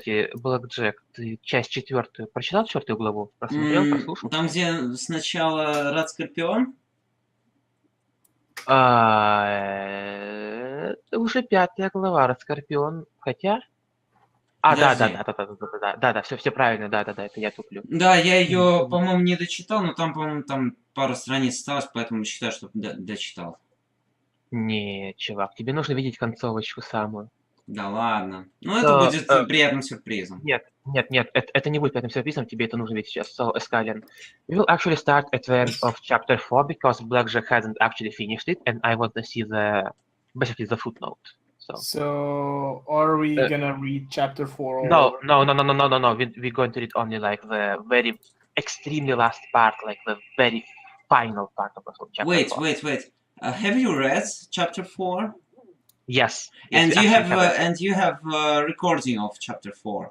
кстати, Блэкджек, ты часть 4 прочитал 4 главу? Просмотрел, прослушал? Там, где сначала Рад Скорпион? Это уже 5 глава, Скорпион, хотя... Подожди. Да, все правильно, да, это я туплю. Да, я ее, по-моему, не дочитал, но там, по-моему, там пара страниц осталось, поэтому считаю, что дочитал. Не, чувак, тебе нужно видеть концовочку самую. Да ладно. Ну, это будет приятным сюрпризом. Нет, это не будет приятным сюрпризом, тебе это нужно видеть сейчас. So, Escalion, we will actually start at the end of chapter 4 because Blackjack hasn't actually finished it, and I want to see basically the footnote. So are we gonna read chapter 4? No. We're going to read only like the very extremely last part, like the very final part of the whole chapter. Wait. Have you read chapter 4? Yes. And you have a recording of chapter 4.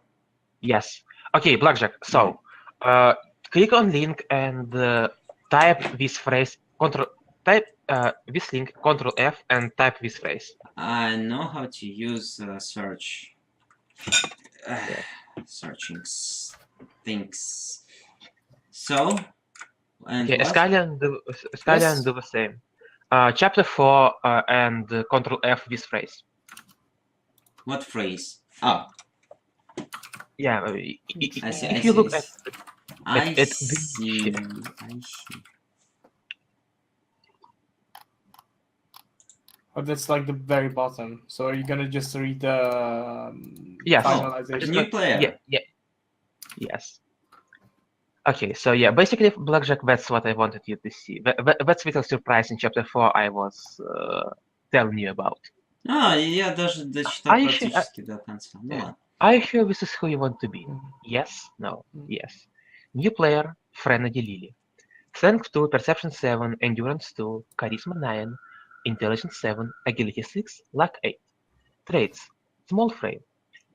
Yes. Okay, Blackjack. So, click on link and type this phrase. Type this link, Control F, and type this phrase. I know how to use search. Searching things. So, and okay, Escalion do the same. Chapter 4 and Control F this phrase. What phrase? Oh. Yeah, if you look at I see. Oh, that's like the very bottom. So are you gonna just read the finalization? New player. Yeah. Yes. Okay, so yeah, basically, Blackjack, that's what I wanted you to see. That's little surprise in chapter 4 I was telling you about. Я даже дочитал практически до конца. Are you sure this is who you want to be? Yes? No? Yes. New player, Frenady Lily. Strength 2, Perception 7, Endurance 2, Charisma 9, Intelligence 7, Agility 6, Luck 8. Traits. Small frame.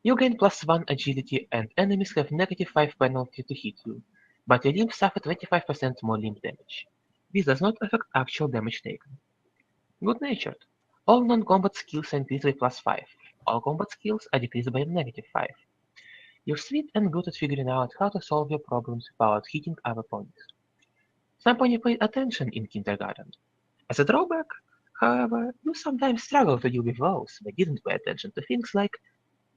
You gain +1 agility and enemies have -5 penalty to hit you, but your limbs suffer 25% more limb damage. This does not affect actual damage taken. Good-natured. All non-combat skills are increased by +5. All combat skills are decreased by -5. You're sweet and good at figuring out how to solve your problems without hitting other ponies. Some pony paid attention in kindergarten. As a drawback, however, you sometimes struggle to deal with those that didn't pay attention to things like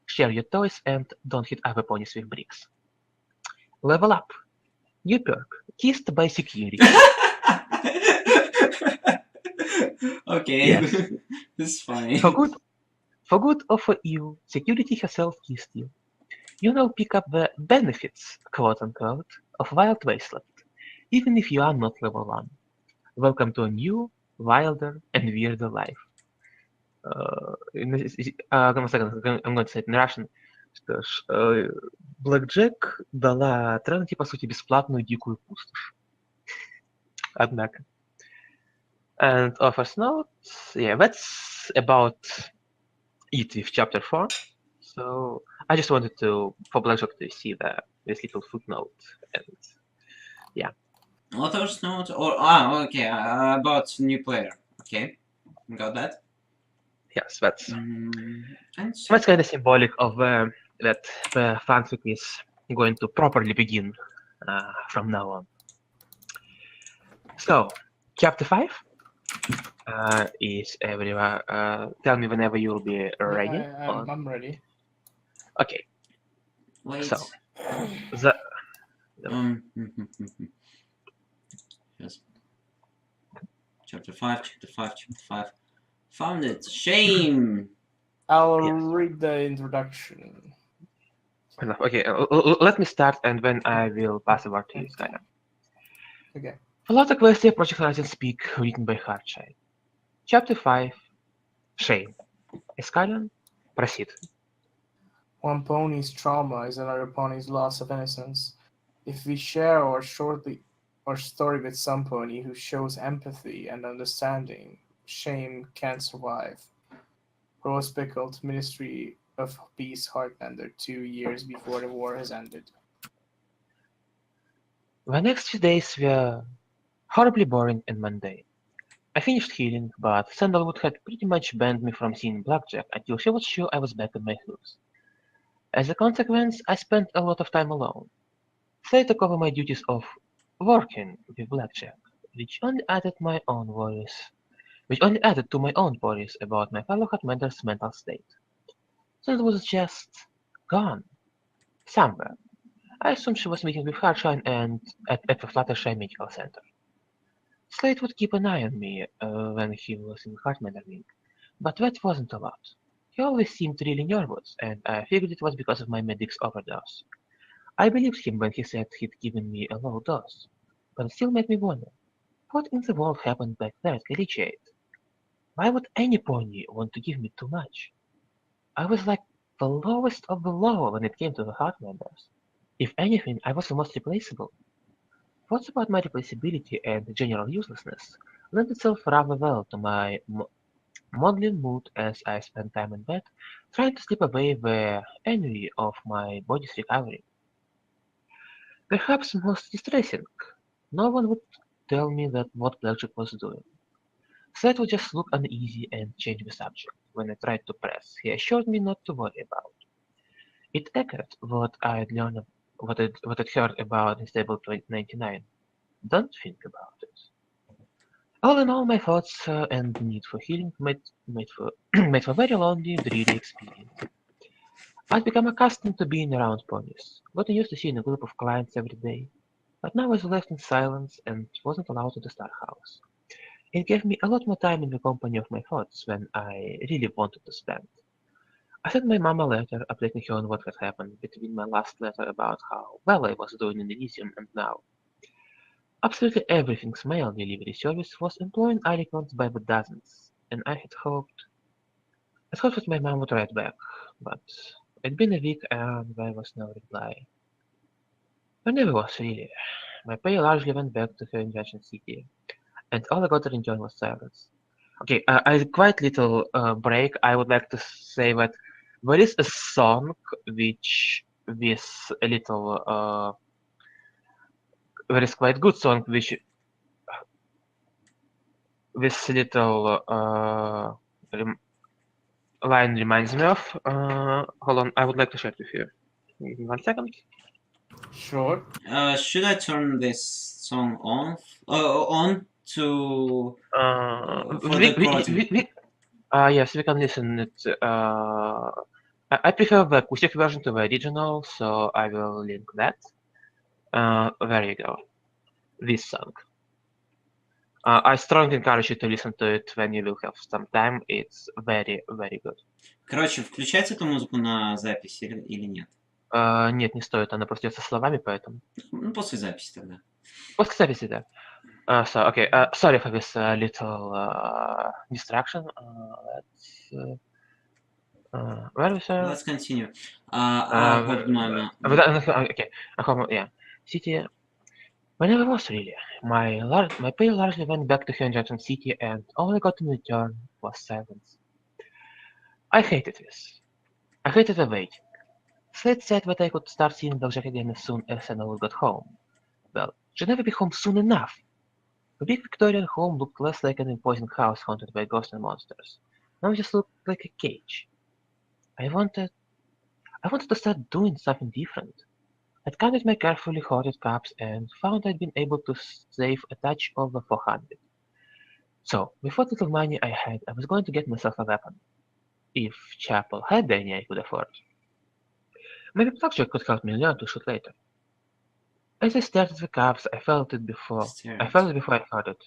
share your toys and don't hit other ponies with bricks. Level up. New perk. Kissed by security. Okay, yes. This is funny. For good or for ill, security herself kissed you. You now pick up the benefits, quote-unquote, of Wild Wasteland, even if you are not level 1. Welcome to a new, wilder, and weirder life. I'm going to say it in Russian. Что ж, Blackjack дала Тренити, по сути, бесплатную дикую пустошь. Однако. And offers notes, yeah, that's about it with chapter 4. So I just wanted for Blackjack to see this little footnote, and yeah. Author's note okay, about new player. Okay, got that. Yes, that's kind of symbolic of that the fanfic is going to properly begin from now on. So, chapter 5 is everyone. Tell me whenever you'll be ready. I'm ready. Okay. Wait. So, yes. Chapter 5. Found it. Shame. I'll read the introduction. Okay, let me start, and then I will pass the word to you, Skylar. Okay. Fallout Equestria Project Horizon Speak, written by Hardshide. Chapter 5. Shame. Escalion, proceed. One pony's trauma is another pony's loss of innocence. If we share our story with some pony who shows empathy and understanding, shame can't survive. Rose Pickled, Ministry of Peace Heartlander, 2 years before the war has ended. The next few days were horribly boring and mundane. I finished healing, but Sandalwood had pretty much banned me from seeing Blackjack until she was sure I was back on my hooves. As a consequence, I spent a lot of time alone. So I took over my duties of working with blackjack, which only added to my own worries about my fellow Hotmender's mental state. So it was just gone somewhere. I assumed she was meeting with Harshine and at the Fluttershy Medical Center. Slade would keep an eye on me when he was in Hartmender Wing, but that wasn't a lot. He always seemed really nervous, and I figured it was because of my medic's overdose. I believed him when he said he'd given me a low dose, but it still made me wonder, what in the world happened back there at Collegiate? Why would any pony want to give me too much? I was like the lowest of the low when it came to the Heartlanders. If anything, I was the most replaceable. Thoughts about my replaceability and general uselessness lent itself rather well to my maudlin mood as I spent time in bed, trying to sleep away the ennui of my body's recovery. Perhaps most distressing, no one would tell me that what Blackjack was doing. Sled would just look uneasy and change the subject. When I tried to press, he assured me not to worry about. It echoed what I'd heard about Unstable 99. Don't think about it. All in all, my thoughts and need for healing made for made for a very lonely, dreary experience. I'd become accustomed to being around ponies, gotten used to seeing a group of clients every day, but now I was left in silence and wasn't allowed to the Star House. It gave me a lot more time in the company of my thoughts when I really wanted to spend. I sent my mom a letter updating her on what had happened between my last letter about how well I was doing in Elysium and now. Absolutely everything's mail delivery service was employing icons by the dozens, and I hoped that my mom would write back, but it'd been a week and there was no reply. There never was really. My pay largely went back to her invention city, and all I got to return was silence. Okay, as a quite little break, I would like to say that there is a song which with a little there is quite good song which this little line reminds me of. Hold on, I would like to share it with you. Give me 1 second. Sure. Should I turn this song on to for the recording? Yes, we can listen it. I prefer the acoustic version to the original, so I will link that. There you go. This song. I strongly encourage you to listen to it when you will have some time. It's very, very good. Короче, включать эту музыку на запись или нет? Нет, не стоит, она просто идет со словами, поэтому. Ну, после записи тогда. После записи, да. So, okay, sorry for this little distraction. Where is Let's continue. Hold on. Okay, yeah. City. Whenever it was really. My pay largely went back to her in Jackson City, and all I got in return was silence. I hated this. I hated the waiting. Slade said that I could start seeing Blackjack again as soon as Anna got home. Well, she'd never be home soon enough. The big Victorian home looked less like an imposing house haunted by ghosts and monsters. Now it just looked like a cage. I wanted to start doing something different. I'd counted my carefully hoarded cups and found I'd been able to save a touch over 400. So, with what little money I had, I was going to get myself a weapon. If Chapel had any I could afford. Maybe Blackjack could help me learn to shoot later. As I stared at the cups, I felt it before I heard it.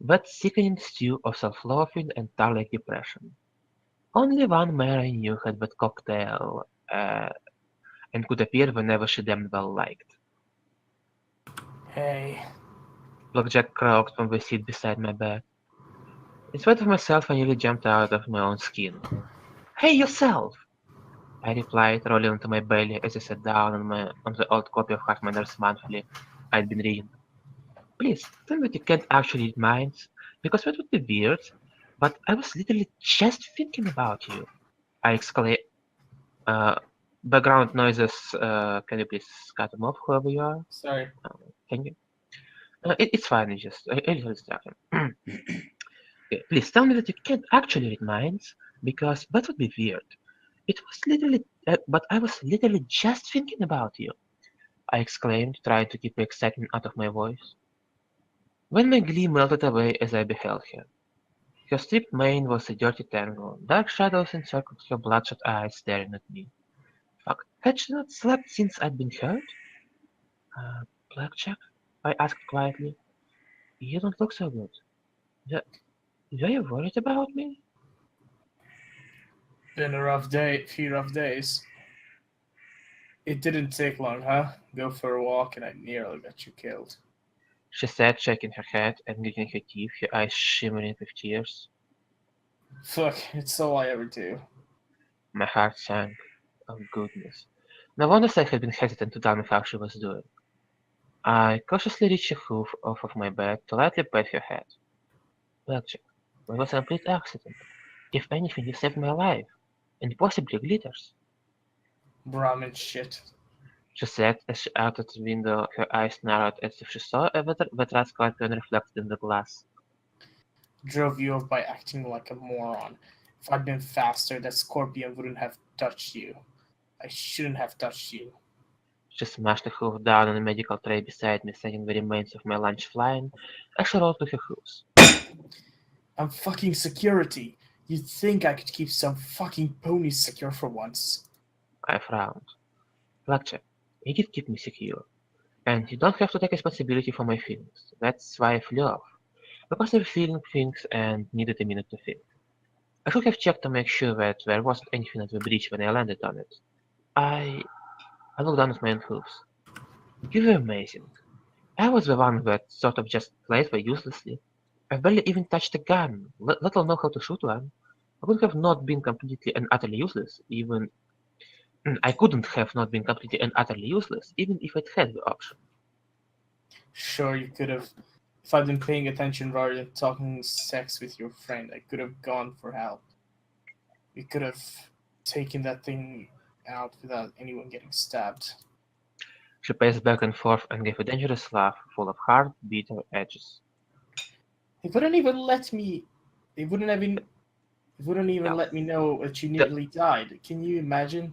That sickening stew of self-loathing and tar-like depression. Only one mare I knew had that cocktail, and could appear whenever she damned well liked. Hey. Blackjack croaked from the seat beside my bed. In spite of myself, I nearly jumped out of my own skin. Hey, yourself! I replied, rolling onto my belly as I sat down on the old copy of Hartmanner's Monthly I'd been reading. Please, tell me that you can't actually read minds, because that would be weird, but I was literally just thinking about you. I exclaimed. Background noises, can you please cut them off, whoever you are? Sorry. Thank you. It's fine, it's just a little distraction. Okay, please tell me that you can't actually read minds, because that would be weird. But I was literally just thinking about you, I exclaimed, trying to keep the excitement out of my voice. When my glee melted away as I beheld her. Her stripped mane was a dirty tangle, dark shadows encircled her bloodshot eyes staring at me. Fuck, had she not slept since I'd been hurt? Uh, Blackjack? I asked quietly. You don't look so good. Were were you worried about me? Been a rough day, few rough days. It didn't take long, huh? Go for a walk and I nearly got you killed. She said, shaking her head and gritting her teeth, her eyes shimmering with tears. Fuck, it's all I ever do. My heart sank. Oh goodness. No wonder I had been hesitant to tell me how she was doing. I cautiously reached a hoof off of my bed to lightly pat her head. Blackjack, it was a complete accident. If anything, you saved my life. And possibly glitters. Brahmin shit. She said as she out of the window, her eyes narrowed as if she saw a Vetrat's scorpion reflected in the glass. Drove you off by acting like a moron. If I'd been faster, that scorpion wouldn't have touched you. I shouldn't have touched you. She smashed the hoof down on a medical tray beside me, sending the remains of my lunch flying as she rolled to her hooves. I'm fucking security. You'd think I could keep some fucking ponies secure for once. I frowned. Blackjack, you did keep me secure. And you don't have to take responsibility for my feelings. That's why I flew off. Because I was feeling things and needed a minute to think. I should have checked to make sure that there wasn't anything at the bridge when I landed on it. I looked down at my own hooves. You were amazing. I was the one that sort of just played there uselessly. I barely even touched a gun, let alone know how to shoot one. I would have not been completely and utterly useless, even I couldn't have not been completely and utterly useless, even if I'd had the option. Sure, you could have. If I'd been paying attention rather than talking sex with your friend, I could have gone for help. We could have taken that thing out without anyone getting stabbed. She paced back and forth and gave a dangerous laugh, full of hard, bitter edges. They wouldn't even let me. They wouldn't even. They wouldn't even Yeah. let me know that you nearly died. Can you imagine?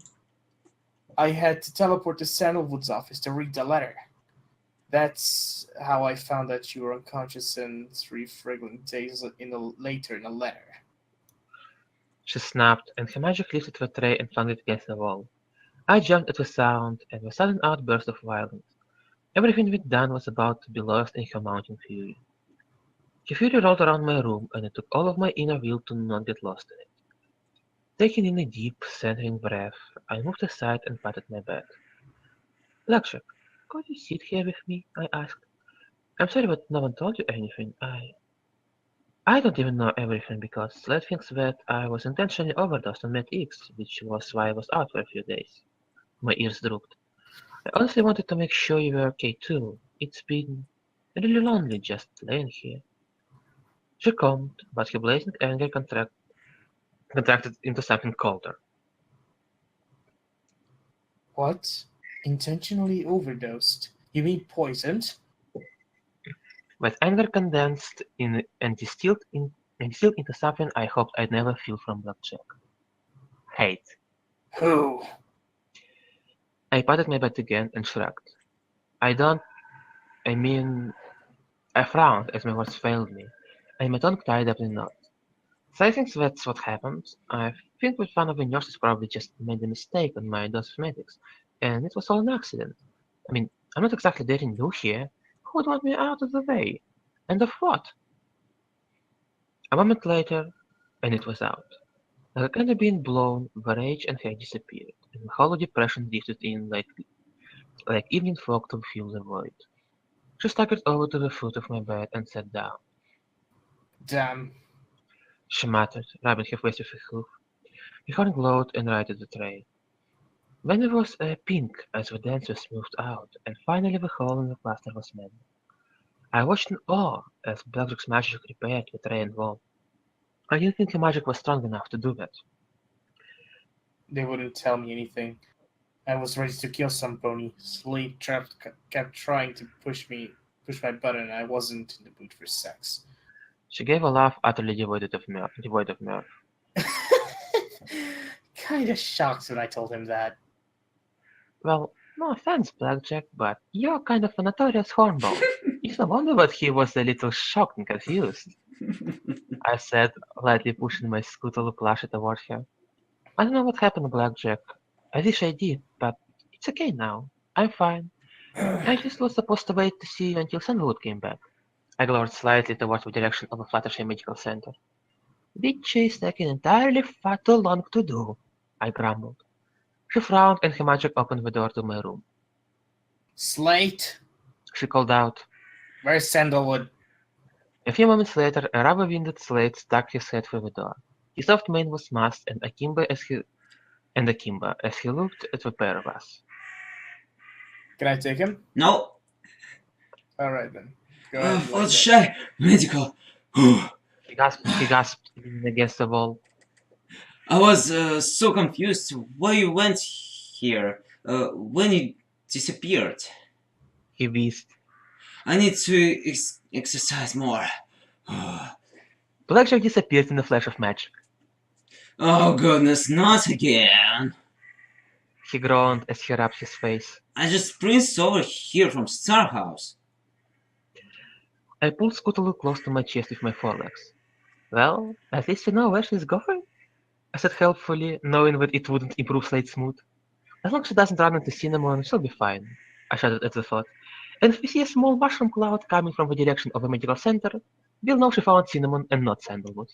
I had to teleport to Sandalwood's office to read the letter. That's how I found that you were unconscious and 3 fragrant days later in a letter. She snapped, and her magic lifted the tray and flung it against the wall. I jumped at the sound, and the sudden outburst of violence. Everything we'd done was about to be lost in her mounting fury. Her fury rolled around my room, and it took all of my inner will to not get lost in it. Taking in a deep, centering breath, I moved aside and patted my bed. Blackjack, could you sit here with me? I asked. I'm sorry but no one told you anything. I don't even know everything because Sled thinks that I was intentionally overdosed on Med X, which was why I was out for a few days. My ears drooped. I honestly wanted to make sure you were okay too. It's been really lonely just laying here. She calmed, but her blazing anger contracted into something colder. What? Intentionally overdosed? You mean poisoned? With anger condensed in and distilled into something I hoped I'd never feel from Blackjack. Hate. Who? I patted my bed again and shrugged. I don't I mean I frowned as my words failed me, and my tongue tied up in a knot. So I think that's what happened. I think that one of the nurses probably just made a mistake on my dose of medics, and it was all an accident. I mean, I'm not exactly dating new here. Who would want me out of the way? And of what? A moment later, and it was out. Like a candle being blown, the rage and hate disappeared, and the hollow depression drifted in like evening fog to fill the void. She staggered over to the foot of my bed and sat down. Damn. She muttered, rubbing her face with her hoof. Her horn glowed and righted the tray. Then there was a pink as the dancers moved out, and finally the hole in the plaster was mended. I watched in awe as Blackjack's magic repaired the tray and wall. I didn't think her magic was strong enough to do that. They wouldn't tell me anything. I was ready to kill some pony. Sleep trapped kept trying to push my button, and I wasn't in the mood for sex. She gave a laugh utterly devoid of mirth. kinda shocked when I told him that. Well, no offense, Blackjack, but you're kind of a notorious hornball. It's no wonder that he was a little shocked and confused, I said, lightly pushing my scuttle plushie toward her. I don't know what happened, Blackjack. I wish I did, but it's okay now. I'm fine. I just was supposed to wait to see you until Sandalwood came back. I glowered slightly towards the direction of the Fluttershy Medical Center. Which is taking entirely far too long to do, I grumbled. She frowned and her magic opened the door to my room. Slate, She called out. where's Sandalwood? A few moments later, a rubber-winded Slate stuck his head through the door. His soft mane was masked and akimbo as he looked at the pair of us. Can I take him? No. Alright then. Go ahead. Fluttershy medical. He gasped leaning against the wall. I was so confused why you went here when you disappeared. He wheezed. I need to exercise more. Blackjack disappeared in a flash of magic. Oh goodness, not again. He groaned as he rubbed his face. I just sprinted over here from Star House. I pulled Scuttle close to my chest with my forelegs. Well, at least you know where she's going, I said helpfully, knowing that it wouldn't improve Slate's mood. As long as she doesn't run into Cinnamon, she'll be fine, I shuddered at the thought. And if we see a small mushroom cloud coming from the direction of the medical center, we'll know she found Cinnamon and not Sandalwood.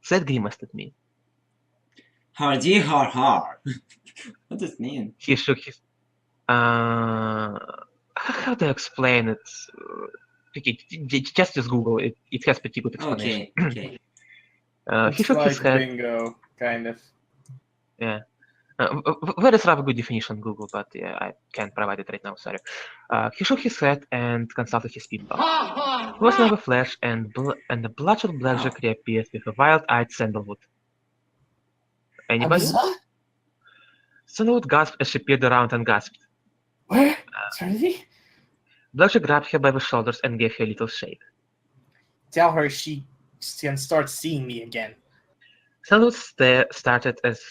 Slate grimaced at me. Hardy har har. What does it mean? He shook his... How do I explain it? Okay, just Google it. It has pretty good explanation. Okay. He shook his head. Bingo, kind of. Yeah. There is rather good definition on Google, but yeah, I can't provide it right now, sorry. He shook his head and consulted his people. He was another flash, and the bloodshot Blackjack reappeared with a wild-eyed Sandalwood. Anybody? Sandalwood gasped as she peered around and gasped. Where? Trinity? Blackjack grabbed her by the shoulders and gave her a little shake. Tell her she can start seeing me again. Sandalwood started as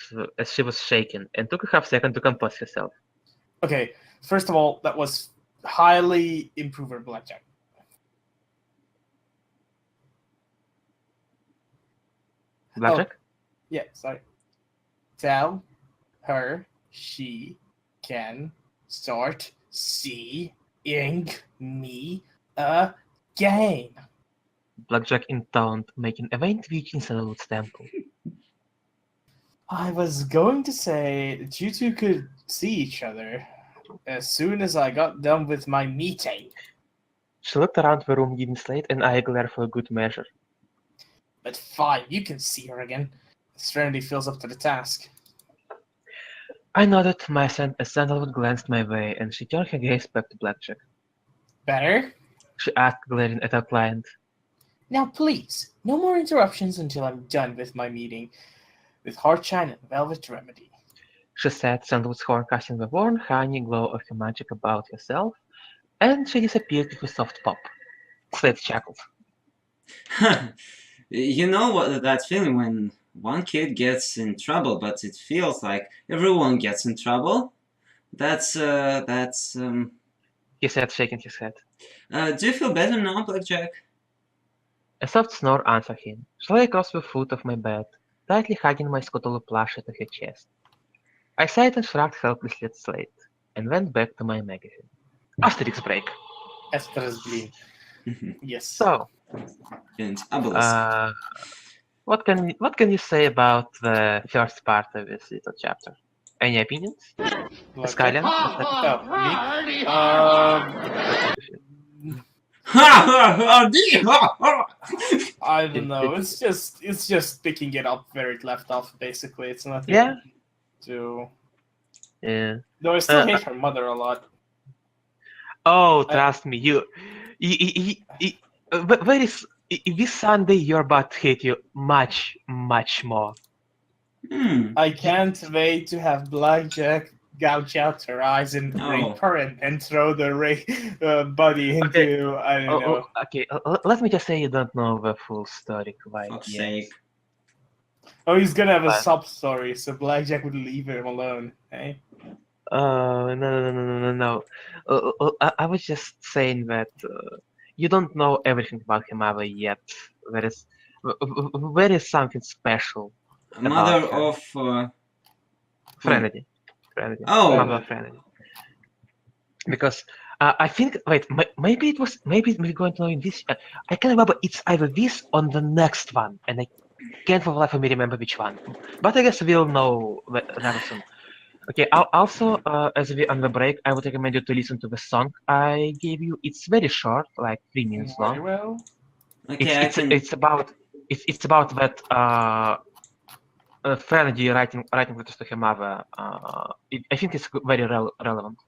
she was shaken and took a half-second to compose herself. Okay, first of all, that was highly improver Blackjack. Blackjack? Yeah, sorry. Tell her she can start seeing me again. Blackjack intoned, making a faint twitch in Sandalwood's temple. I was going to say that you two could see each other as soon as I got done with my meeting. She looked around the room, giving Slate and I a glare for a good measure. But fine, you can see her again. Serenity feels up to the task. I nodded my assent as Sandalwood glanced my way, and she turned her gaze back to Blackjack. Better? She asked, glaring at our client. Now please, no more interruptions until I'm done with my meeting with Heartshine and Velvet Remedy. She said, Sandalwood's horn casting the warm honey glow of her magic about herself, and she disappeared with a soft pop. Slate chuckled. You know what that feeling when one kid gets in trouble, but it feels like everyone gets in trouble? That's He said, shaking his head. Do you feel better now, Blackjack? A soft snore answered him. She lay across the foot of my bed, tightly hugging my Scuttle plushie to her chest. I sighed and shrugged helplessly at Slate, and went back to my magazine. Asterix break. Asterix. Yes. So, And Obelisk. what can you say about the first part of this little chapter? Any opinions? Skyline? I don't know. It's just picking it up where it left off. Basically, it's nothing. Yeah. Yeah. Though I still hate her mother a lot. Oh, trust me, this Sunday you're about to hate you much, much more. I can't wait to have Blackjack gouge out her eyes and rape her and throw the body into, I don't know. Okay, let me just say you don't know the full story quite Fuck's yet. sake. Oh, he's gonna have a But- sub story, so Blackjack would leave him alone, eh? No. I was just saying that you don't know everything about Himava yet. There is something special. Mother her. of... Frenedy. Oh. Mother of Frenedy. Because I think, wait, maybe we're going to know in this. I can't remember. It's either this or the next one, and I can't for the life of me remember which one. But I guess we'll know rather soon. Okay. Also, as we on the break, I would recommend you to listen to the song I gave you. It's very short, like 3 minutes Very long. well. Okay, It's about that Frenedy writing letters to her mother. I think it's very relevant.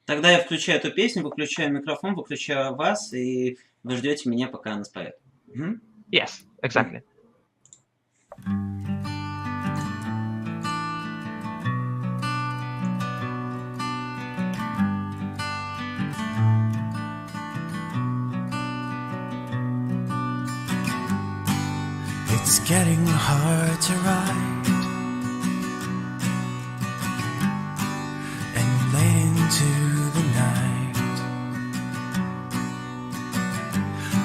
Тогда я включаю эту песню, выключаю микрофон, выключаю вас, и вы ждете меня, пока она споет. Угу. Yes, exactly. It's getting hard to write, and late into the night.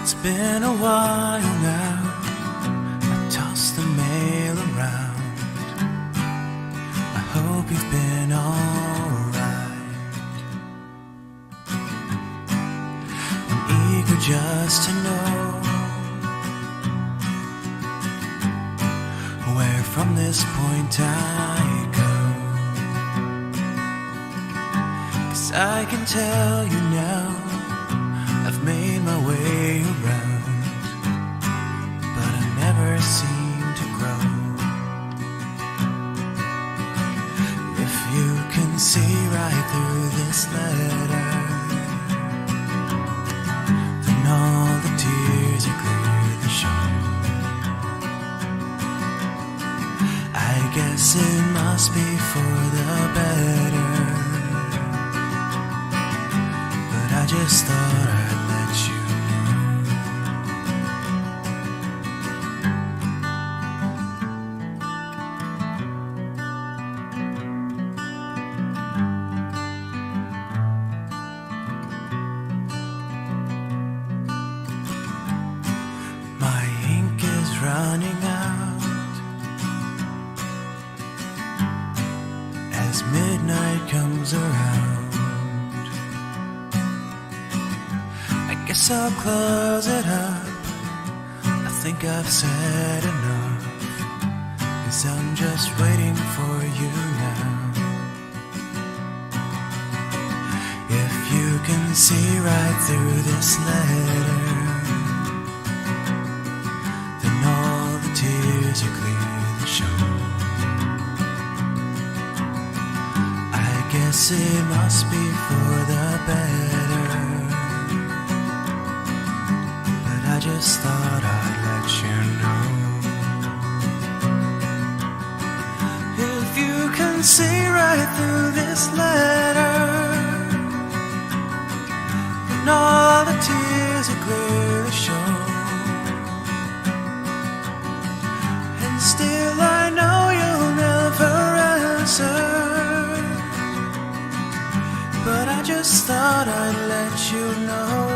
It's been a while now, I toss the mail around. I hope you've been alright. I'm eager just to know where from this point I go. 'Cause I can tell you now, I've made my way around, but I never seem to grow. If you can see right through this letter, then all the tears are clearly shown. I guess it must be for the better, but I just thought I'd let you know. My ink is running out as midnight comes around. I guess I'll close it up. I think I've said enough, 'cause I'm just waiting for you now. If you can see right through this letter, then all the tears are clearly shown. I guess it must be for the better, but I just thought I'd let you know. If you can see right through this letter, then all the tears are clearly shown. And still I know you'll never answer, but I just thought I'd let you know.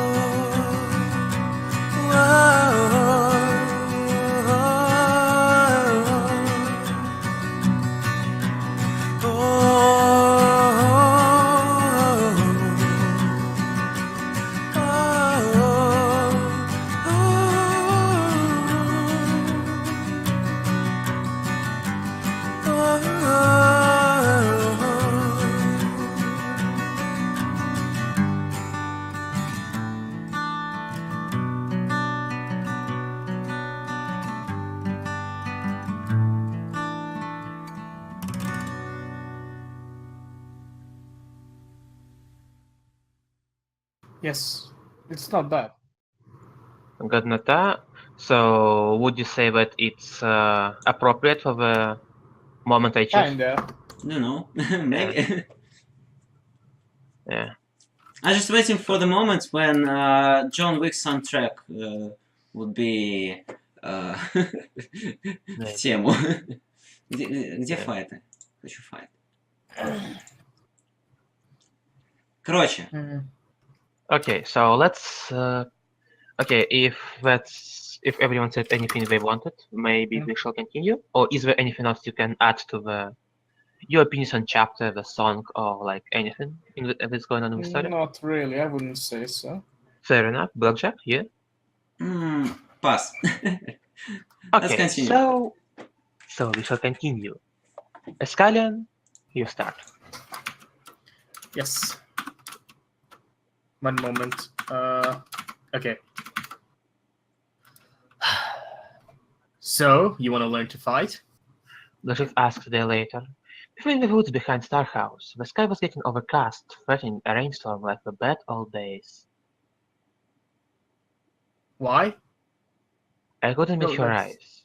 Yes, it's not bad. Godnota. So would you say that it's appropriate for the moment I choose? Kinda. No, no. Maybe. Yeah. I'm just waiting for the moment when John Wick soundtrack would be в тему. Где Yeah. файты? Хочу файт. Короче, Okay, so let's. Okay, if everyone said anything they wanted, maybe we shall continue. Or is there anything else you can add to your opinions on chapter, the song, or like anything that's going on in the story? Not really, I wouldn't say so. Fair enough. Blackjack, yeah. pass. Let's Okay, continue. so we shall continue. Escalion, you start. Yes. One moment. Okay. So, you want to learn to fight? Blackjack asked there later. Before in the woods behind Star House, the sky was getting overcast, threatening a rainstorm like the bad old days. Why? I couldn't meet No, her that's... eyes.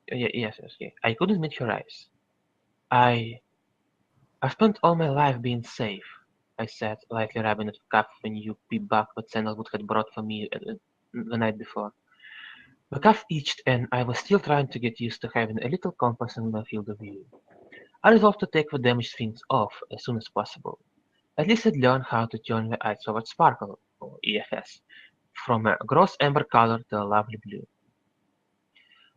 Yes, yeah. I couldn't meet her eyes. I've spent all my life being safe, I said, lightly rubbing at the cuff of a new pea-buck that Sandalwood had brought for me the night before. The cuff itched, and I was still trying to get used to having a little compass in my field of view. I resolved to take the damaged things off as soon as possible. At least I'd learn how to turn the eyes toward sparkle, or EFS, from a gross amber color to a lovely blue.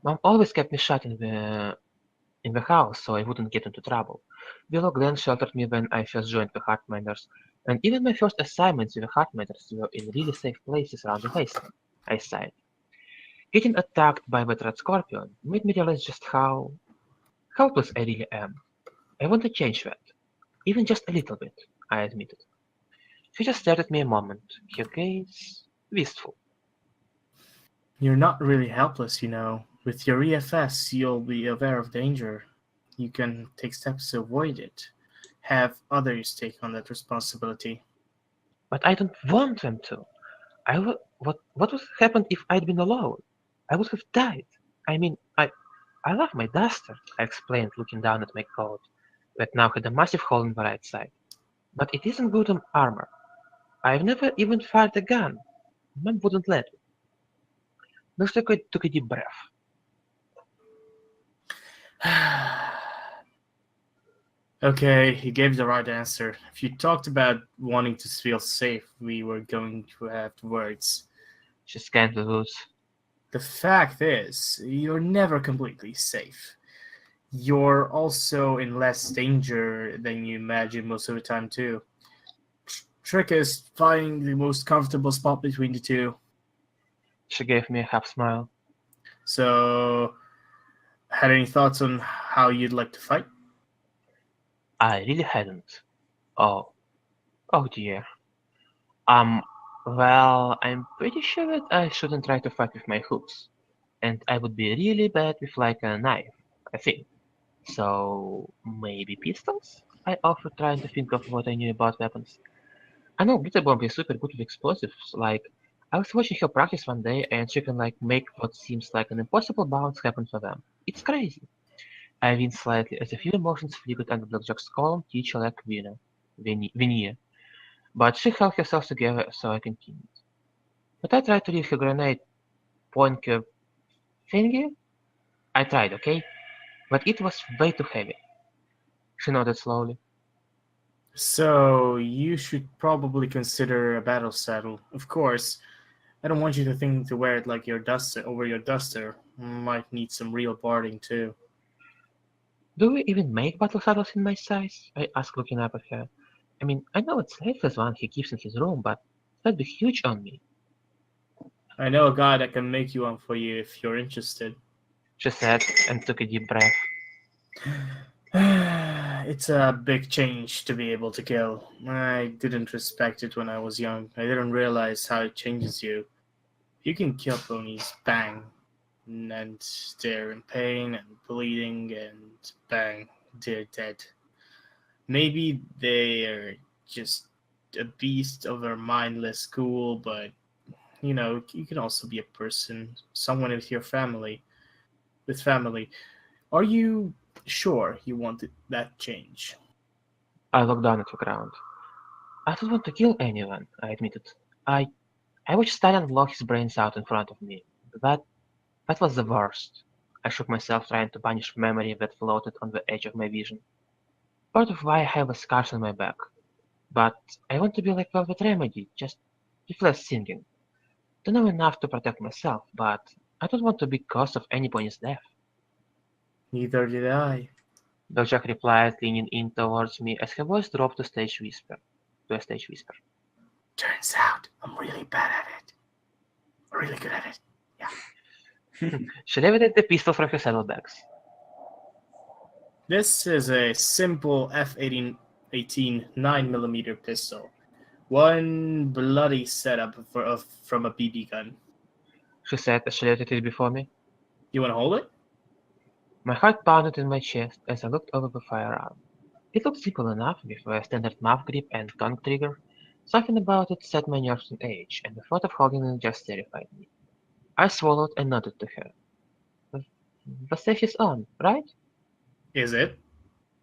Mom always kept me shut in the house so I wouldn't get into trouble. Willow Glen sheltered me when I first joined the Heartminders, and even my first assignments with the Heartminders were in really safe places around the wasteland. I sighed. Getting attacked by the red scorpion made me realize just how helpless I really am. I want to change that. Even just a little bit, I admitted. She just stared at me a moment, her gaze wistful. You're not really helpless, you know. With your EFS, you'll be aware of danger. You can take steps to avoid it. Have others take on that responsibility. But I don't want them to. What would have happened if I'd been alone? I would have died. I mean, I love my duster, I explained, looking down at my coat, that now had a massive hole in the right side. But it isn't good on armor. I've never even fired a gun. Mom wouldn't let me. Mister took a deep breath. Okay, you gave the right answer. If you talked about wanting to feel safe, we were going to have words. She scanned the woods. The fact is, you're never completely safe. You're also in less danger than you imagine most of the time, too. Trick is finding the most comfortable spot between the two. She gave me a half smile. So, had any thoughts on how you'd like to fight? I really hadn't. Oh dear. Well, I'm pretty sure that I shouldn't try to fight with my hooks. And I would be really bad with like a knife, I think. So, maybe pistols? I offered, trying to think of what I knew about weapons. I know Glitterbomb is super good with explosives, like, I was watching her practice one day and she can like make what seems like an impossible bounce happen for them. It's crazy. I winced slightly as a few emotions flickered under Blackjack's calm, teacher-like veneer. But she held herself together, so I continued. But I tried to leave her grenade pointer thingy. I tried, okay? But it was way too heavy. She nodded slowly. So, you should probably consider a battle saddle. Of course, I don't want you to think to wear it like your duster over your duster. Might need some real barding too. Do we even make battle saddles in my size? I asked, looking up at her. I mean, I know it's Leif's one he keeps in his room, but that'd be huge on me. I know a guy that can make you one for you if you're interested. She said, and took a deep breath. It's a big change to be able to kill. I didn't respect it when I was young. I didn't realize how it changes you. You can kill ponies, bang, and they're in pain and bleeding, and bang, they're dead. Maybe they're just a beast of a mindless ghoul, but you know, you can also be a person, someone with your family, with family. Are you sure you want that change? I looked down at the ground. I don't want to kill anyone, I admitted. I watched Stalin blow his brains out in front of me. That was the worst. I shook myself, trying to banish memory that floated on the edge of my vision. Part of why I have a scars on my back. But I want to be like Velvet Remedy, just with less singing. To know enough to protect myself, but I don't want to be cause of anybody's death. Neither did I. Jack replied, leaning in towards me as her voice dropped to a stage whisper. Turns out I'm really bad at it. Really good at it. Yeah. She lifted the pistol from her saddlebags. This is a simple F-18 9mm pistol. One bloody setup from a BB gun. She said as she lifted it before me. You want to hold it? My heart pounded in my chest as I looked over the firearm. It looked simple enough, with a standard mouth grip and tongue trigger. Something about it set my nerves on edge, and the thought of holding it just terrified me. I swallowed and nodded to her. The safe is on, right? Is it?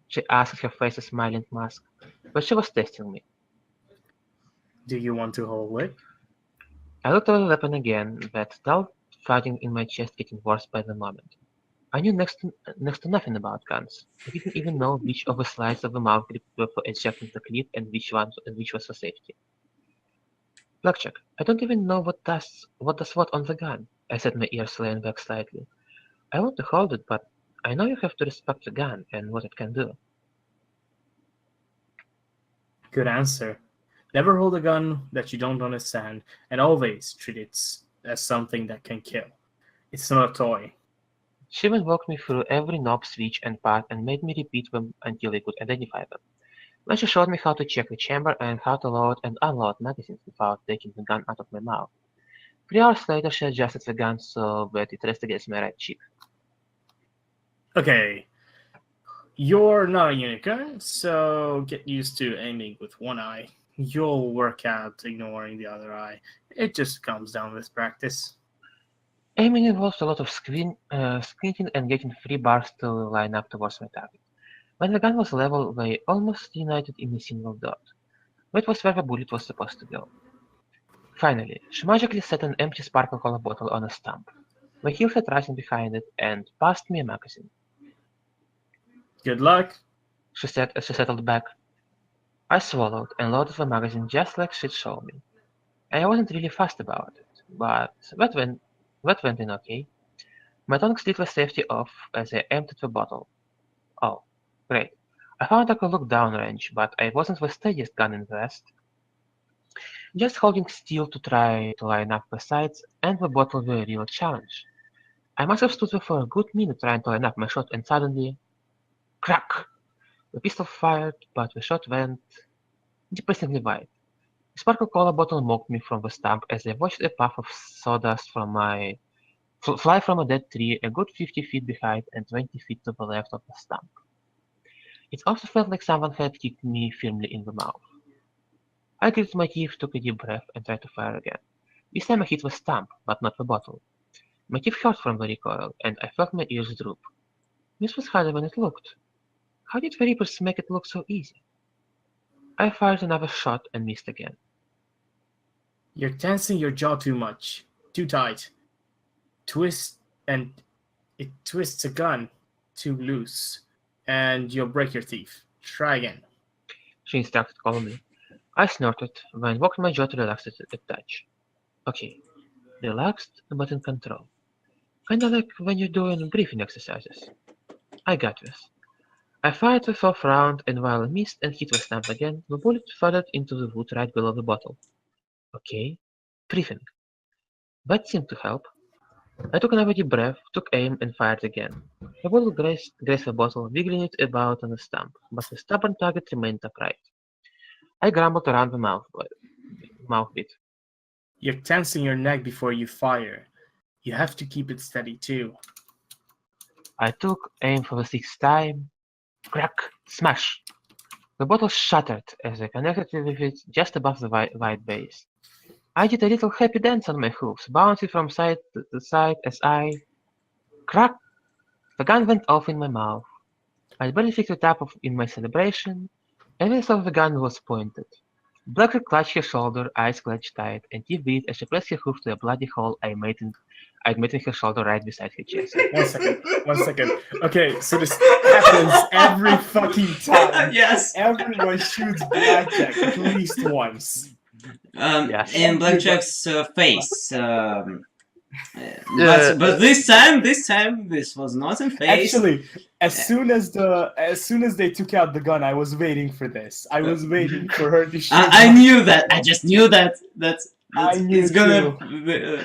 She asked, her face a smiling mask, but she was testing me. Do you want to hold it? I looked at the weapon again, that dull thudding in my chest getting worse by the moment. I knew next to nothing about guns. I didn't even know which of the slides of the mouth grip were for ejecting the clip and which was for safety. Blackjack, I don't even know what does what on the gun. I said, my ears laying back slightly. I want to hold it, but I know you have to respect the gun and what it can do. Good answer. Never hold a gun that you don't understand, and always treat it as something that can kill. It's not a toy. She even walked me through every knob, switch, and part and made me repeat them until I could identify them. Then she showed me how to check the chamber and how to load and unload magazines without taking the gun out of my mouth. 3 hours later, she adjusted the gun so that it rested against my right cheek. Okay. You're not a unicorn, so get used to aiming with one eye. You'll work out ignoring the other eye. It just comes down with practice. Aiming involves a lot of squinting and getting 3 bars to line up towards my target. When the gun was level, they almost united in a single dot. That was where the bullet was supposed to go. Finally, she magically set an empty sparkle cola bottle on a stump. The heel had rising behind it and passed me a magazine. Good luck. She said as she settled back. I swallowed and loaded the magazine just like she'd shown me. I wasn't really fussed about it, but that went in okay. My tongue slid the safety off as I emptied the bottle. Oh, great. I found I could look downrange, but I wasn't the steadiest gun in the West. Just holding still to try to line up the sights and the bottle were a real challenge. I must have stood there for a good minute trying to line up my shot, and suddenly, crack! The pistol fired, but the shot went depressingly wide. The sparkle cola bottle mocked me from the stump as I watched a puff of sawdust fly from a dead tree a good 50 feet behind and 20 feet to the left of the stump. It also felt like someone had kicked me firmly in the mouth. I gritted my teeth, took a deep breath, and tried to fire again. This time I hit the stump, but not the bottle. My teeth hurt from the recoil, and I felt my ears droop. This was harder than it looked. How did the Reapers make it look so easy? I fired another shot and missed again. You're tensing your jaw too much. Too tight. Twist, and it twists a gun too loose, and you'll break your teeth. Try again. She instructed calmly. I snorted, then walked my jaw to relax it a touch. Okay, relaxed but in control. Kinda like when you're doing breathing exercises. I got this. I fired the 4th round, and while I missed and hit the stump again, the bullet thudded into the wood right below the bottle. Okay, breathing. That seemed to help. I took another deep breath, took aim, and fired again. The bullet grazed the bottle, wiggling it about on the stump, but the stubborn target remained upright. I grumbled around the mouth bit. You're tensing your neck before you fire. You have to keep it steady too. I took aim for the 6th time. Crack! Smash! The bottle shattered as I connected with it just above the white base. I did a little happy dance on my hooves, bouncing from side to side as I... Crack! The gun went off in my mouth. I barely picked it up in my celebration, and I saw the gun was pointed. Blackjack clutched her shoulder, eyes clenched tight, and teeth beat as she pressed her hoof to a bloody hole I made admitting her shoulder right beside her chest. 1 second. Okay, so this happens every fucking time. Yes. Everyone shoots Blackjack at least once. Yes. In Blackjack's face. Yeah. But this time, this was not in face. Actually, as soon as they took out the gun, I was waiting for this. I was waiting for her to shoot. I knew that. I just knew that. I knew it's gonna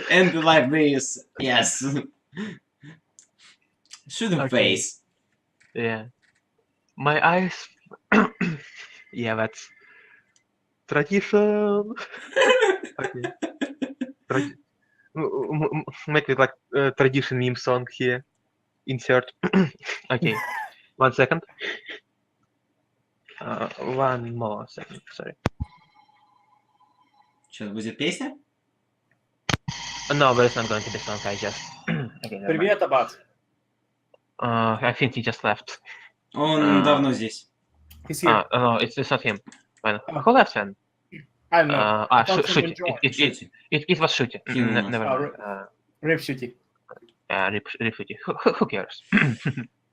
end like this. Yes. Shoot the Okay. face. Yeah. My eyes. Yeah, that's tradition. Okay. Make it like tradition meme song here. Insert. Okay. 1 second. 1 more second. Sorry. Сейчас будет песня? No, but it's not going to be song. I just. Okay, never mind. Привет, Аббат. I think he just left. Он давно здесь. He's here. No, it's not him. Fine. Who left then? I don't know. I thought someone joined. It was Shooty. Hmm. Never mind. Rip Shooty. Rip Shooty. Who cares?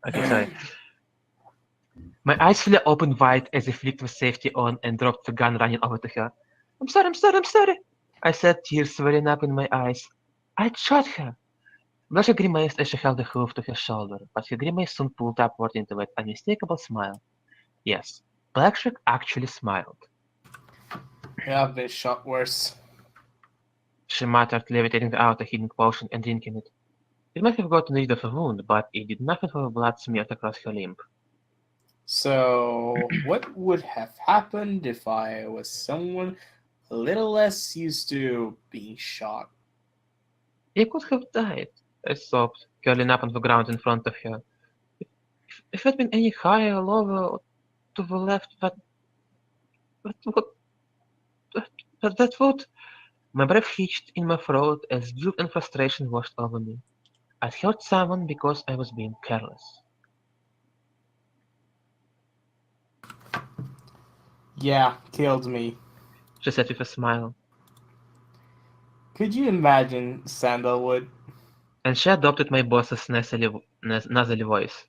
Okay, sorry. My eyes fully opened wide as I flicked the safety on and dropped the gun, running over to her. I'm sorry. I said, tears welling up in my eyes. I'd shot her. Blusha grimaced as she held the hoof to her shoulder, but her grimace soon pulled upward into that unmistakable smile. Yes, Blackjack actually smiled. Yeah, they shot worse. She muttered, levitating out a hidden potion and drinking it. It might have gotten rid of a wound, but it did nothing for the blood smeared across her limb. So, what would have happened if I was someone a little less used to being shot? You could have died, I sobbed, curling up on the ground in front of her. If it had been any higher or lower or to the left, that would... My breath hitched in my throat as guilt and frustration washed over me. I'd hurt someone because I was being careless. Yeah, killed me. She said with a smile. Could you imagine Sandalwood? And she adopted my boss's nasally voice.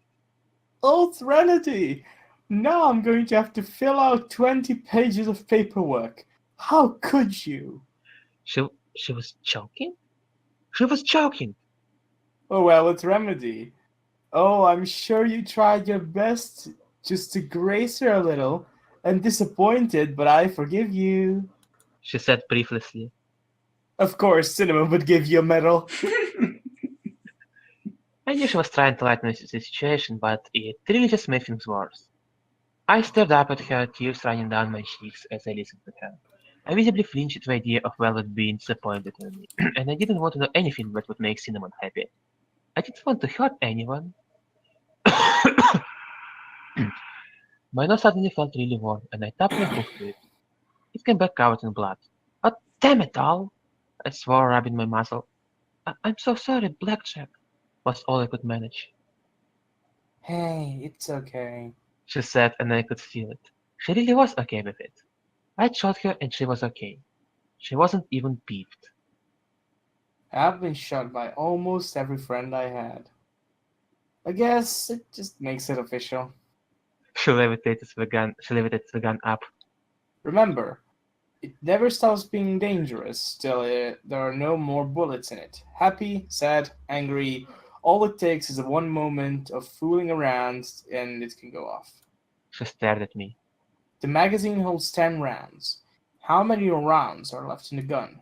Oh, Threnody! Now I'm going to have to fill out 20 pages of paperwork. How could you? She was choking? She was choking! Oh well, it's Remedy. Oh, I'm sure you tried your best just to grace her a little. I'm disappointed, but I forgive you. She said breathlessly. Of course, Cinnamon would give you a medal. I knew she was trying to lighten the situation, but it really just made things worse. I stared up at her, tears running down my cheeks as I listened to her. I visibly flinched at the idea of Velvet being disappointed in me, and I didn't want to know anything that would make Cinnamon happy. I didn't want to hurt anyone. My nose suddenly felt really warm, and I tapped my hoof to it. It came back covered in blood. Oh, damn it all! I swore, rubbing my muzzle. I'm so sorry, Blackjack, was all I could manage. Hey, it's okay. She said, and I could feel it. She really was okay with it. I'd shot her, and she was okay. She wasn't even peeved. I've been shot by almost every friend I had. I guess it just makes it official. She levitated the gun up. Remember, it never stops being dangerous till there are no more bullets in it. Happy, sad, angry, all it takes is one moment of fooling around and it can go off. She stared at me. The magazine holds 10 rounds. How many rounds are left in the gun?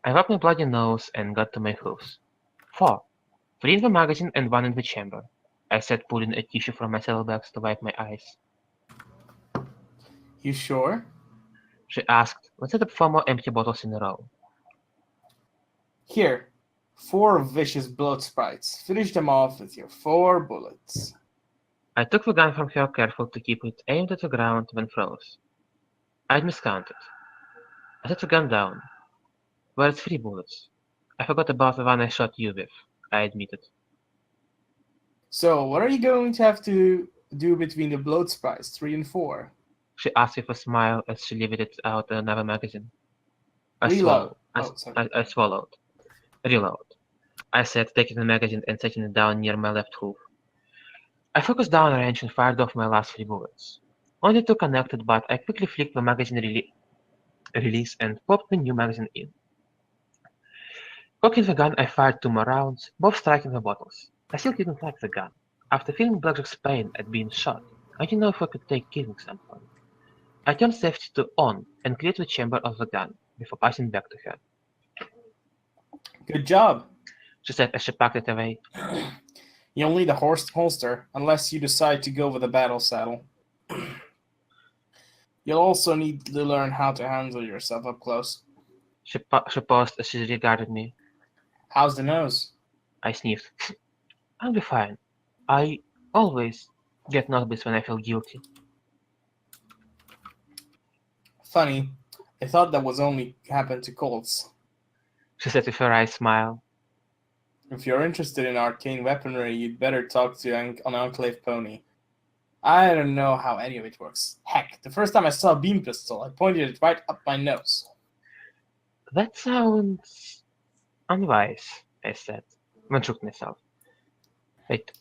I wiped my bloody nose and got to my hoofs. 4. 3 in the magazine and 1 in the chamber, I said, pulling a tissue from my saddlebags to wipe my eyes. You sure? She asked. Let's set up 4 more empty bottles in a row. Here, 4 vicious blood sprites. Finish them off with your 4 bullets. I took the gun from her, careful to keep it aimed at the ground when froze. I'd miscounted. I set the gun down. Well, it's 3 bullets. I forgot about the one I shot you with, I admitted. So, what are you going to have to do between the blood sprites 3 and 4? She asked with a smile as she lifted out another magazine. I Reload. swallowed. Oh, sorry. I swallowed. Reload. I said, taking the magazine and setting it down near my left hoof. I focused down range and fired off my last 3 bullets. Only 2 connected, but I quickly flicked the magazine release and popped the new magazine in. Cocking the gun, I fired 2 more rounds, both striking the bottles. I still didn't like the gun. After feeling Blackjack's pain at being shot, I didn't know if I could take killing someone. I turned safety to on and cleared the chamber of the gun before passing back to her. Good job. She said as she packed it away. You'll need a holster unless you decide to go with a battle saddle. You'll also need to learn how to handle yourself up close. She paused as she regarded me. How's the nose? I sniffed. I'll be fine. I always get nervous when I feel guilty. Funny. I thought that was only happened to Colts. She said with her eyes smile. If you're interested in arcane weaponry, you'd better talk to an Enclave pony. I don't know how any of it works. Heck, the first time I saw a beam pistol, I pointed it right up my nose. That sounds unwise, I said, then shook myself. Wait,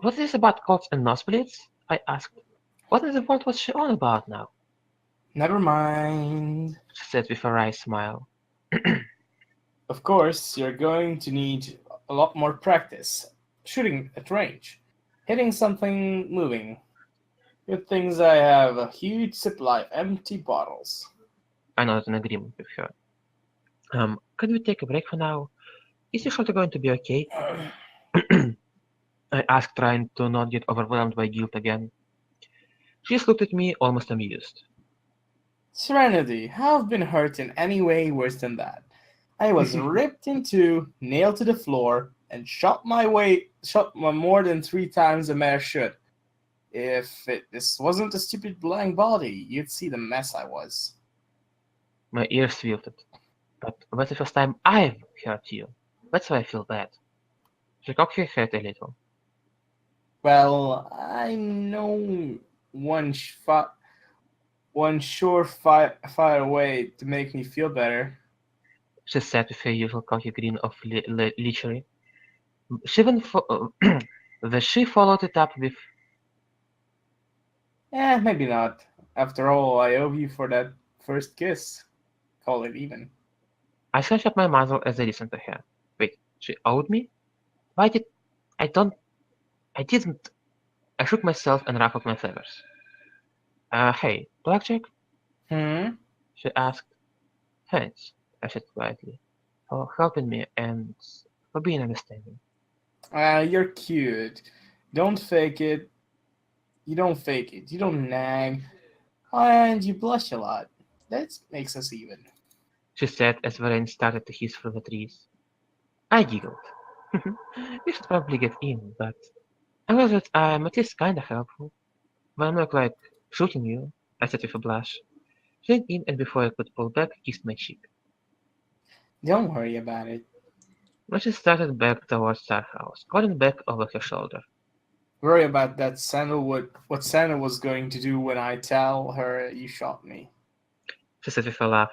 what is this about Colts and nosebleeds? I asked. What in the world was she on about now? Never mind. She said with her eyes smile. Of course, you're going to need a lot more practice. Shooting at range. Hitting something moving. Good things I have a huge supply of empty bottles. I nodded in agreement with her. Could we take a break for now? Is your shoulder going to be okay? I asked, trying to not get overwhelmed by guilt again. She just looked at me, almost amused. Serenity, how have been hurt in any way worse than that? I was ripped in two, nailed to the floor, and shot more than 3 times a mare should. If this wasn't a stupid blank body, you'd see the mess I was. My ears wilted. But that's the first time I've hurt you. That's why I feel bad. She cocked her head a little. Well, I know one surefire way to make me feel better. She said with her usual cocky grin of lechery. She followed it up with, Maybe not. After all, I owe you for that first kiss. Call it even. I scrunched up my muzzle as I listened to her. Wait, she owed me? Why did... I didn't. I shook myself and ruffled my feathers. Hey, Blackjack? She asked. Thanks, I said quietly, for helping me and for being understanding. You're cute. Don't fake it. You don't fake it. You don't nag. And you blush a lot. That makes us even. She said as the rain started to hiss through the trees. I giggled. We should probably get in, but I was that I'm at least kinda helpful. But I'm not like shooting you, I said with a blush. She went in and before I could pull back, kissed my cheek. Don't worry about it. When she started back towards our house, calling back over her shoulder. Worry about that sandalwood. What Sandal was going to do when I tell her you shot me. She said with a laugh.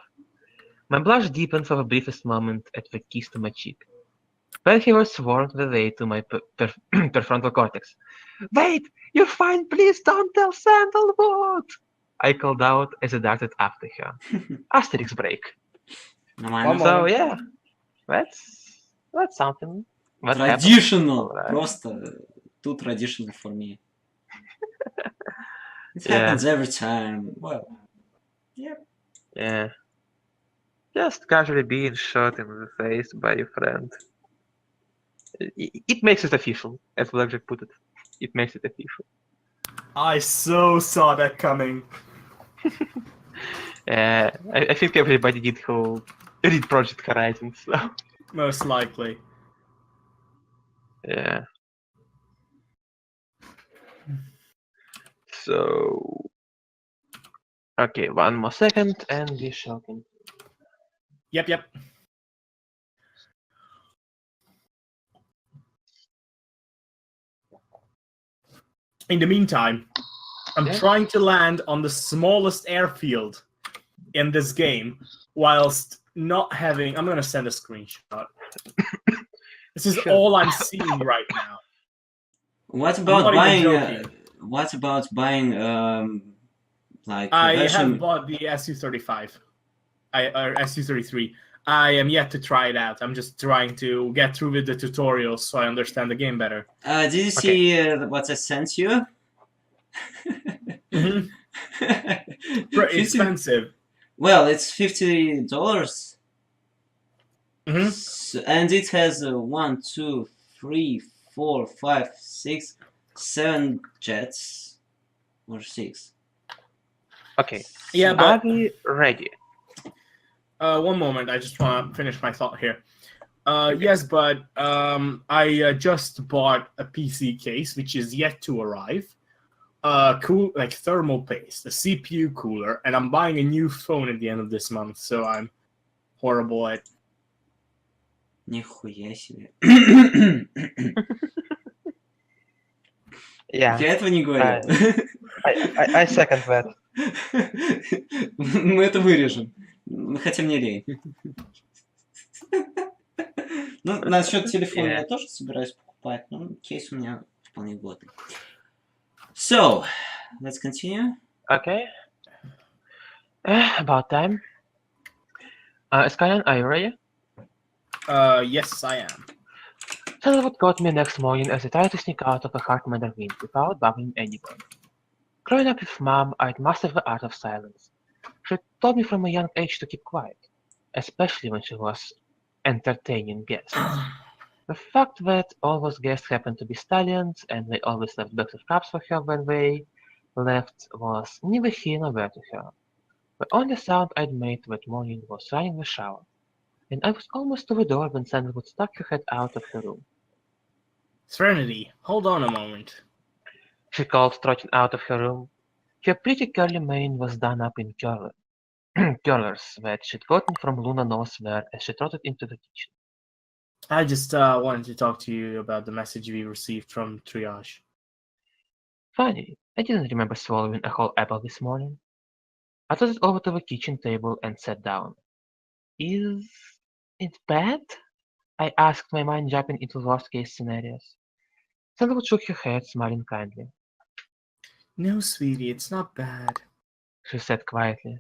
My blush deepened for the briefest moment at the kiss to my cheek. Then he was sworn the way to my prefrontal cortex. Wait! You're fine! Please don't tell Sandalwood! I called out as I darted after her. Asterix break. So yeah, that's something. What Traditional, right. просто too traditional for me. It happens every time. Well, yeah. Yeah. Just casually being shot in the face by a friend. It makes it official, as Blackjack put it. It makes it official. I so saw that coming. I think everybody did who read Project Horizon, so. Most likely. Yeah. So. Okay, one more second and we shall continue. Yep. In the meantime, I'm trying to land on the smallest airfield in this game whilst not having... I'm going to send a screenshot. This is Sure. all I'm seeing right now. What I'm about not even buying? joking. What about buying? Like I version? have bought the SU-35, or SU-33. I am yet to try it out. I'm just trying to get through with the tutorials so I understand the game better. Did you see what I sent you? Mhm. Pretty 50 expensive. Well, it's $50. Mhm. And it has 1, 2, 3, 4, 5, 6, 7 jets, or 6. Okay. Yeah, Are but we ready? one moment. I just want to finish my thought here. Yes, but I just bought a PC case, which is yet to arrive. Cool, like thermal paste, a CPU cooler, and I'm buying a new phone at the end of this month. So I'm horrible at. Нихуя себе. Yeah. Я этого не говорил. I second that. Мы это вырежем. Хотя мне лень. Ну, насчет телефона я тоже собираюсь покупать, но кейс у меня вполне годный. So, let's continue. Okay. About time. Skyline, are you ready? Yes, I am. Sandalwood caught me next morning as I tried to sneak out of a hard manor wind without bugging anyone. Growing up with Mom, I'd mastered the art of silence. She taught me from a young age to keep quiet, especially when she was entertaining guests. The fact that all those guests happened to be stallions and they always left bags of crabs for her when they left was neither here nor there to her. The only sound I'd made that morning was running the shower, and I was almost to the door when Sandalwood stuck her head out of her room. Serenity, hold on a moment. She called, trotting out of her room. Her pretty curly mane was done up in curlers that she'd gotten from Luna knows where as she trotted into the kitchen. I just wanted to talk to you about the message we received from Triage. Funny, I didn't remember swallowing a whole apple this morning. I tossed it over to the kitchen table and sat down. Is it bad? I asked, my mind jumping into worst-case scenarios. Sandalwood shook her head, smiling kindly. No, sweetie, it's not bad. She said quietly.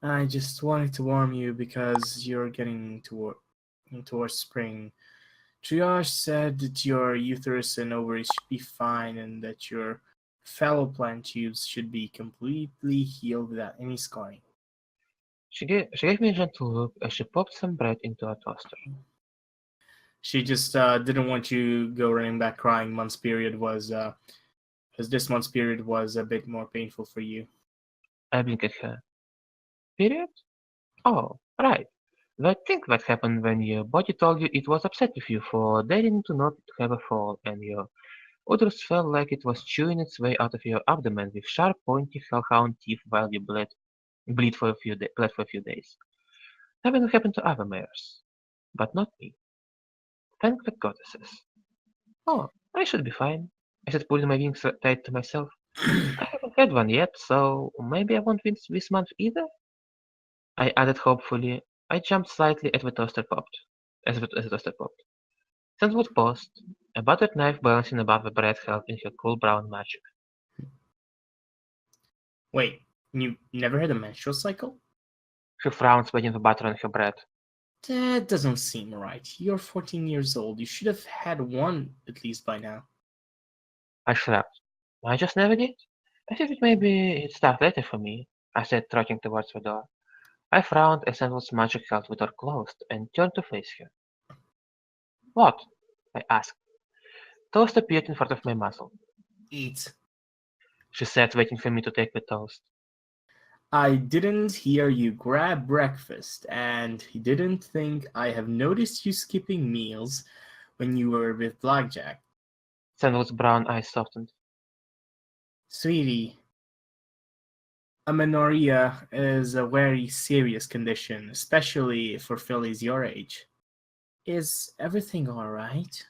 I just wanted to warn you because you're getting towards spring. Triage said that your uterus and ovaries should be fine and that your fallopian tubes should be completely healed without any scarring. She gave me a gentle look as she popped some bread into a toaster. She just didn't want you go running back crying. Month's period was because this month's period was a bit more painful for you. I blinked at her. Period? Oh, right. The thing that happened when your body told you it was upset with you for daring to not have a fall, and your uterus felt like it was chewing its way out of your abdomen with sharp, pointy hellhound teeth while you bleed for a few days. That will happen to other mayors, but not me. Thank the goddesses. Oh, I should be fine, I said, pulling my wings tight to myself. I haven't had one yet, so maybe I won't win this month either? I added hopefully. I jumped slightly as the toaster popped. Sandwood paused, a battered knife balancing above the bread held in her cool brown magic. Wait, you never had a menstrual cycle? She frowned, spreading the butter on her bread. That doesn't seem right. You're 14 years old. You should have had one at least by now. I shrugged. I just never did. I figured maybe it'd start later for me, I said, trotting towards the door. I frowned as Sandwood's magic held the door closed and turned to face her. What? I asked. Toast appeared in front of my muzzle. Eat. She sat, waiting for me to take the toast. I didn't hear you grab breakfast, and he didn't think I have noticed you skipping meals when you were with Blackjack. Sandwood's brown eyes softened. Sweetie, amenorrhea is a very serious condition, especially for fillies your age. Is everything alright?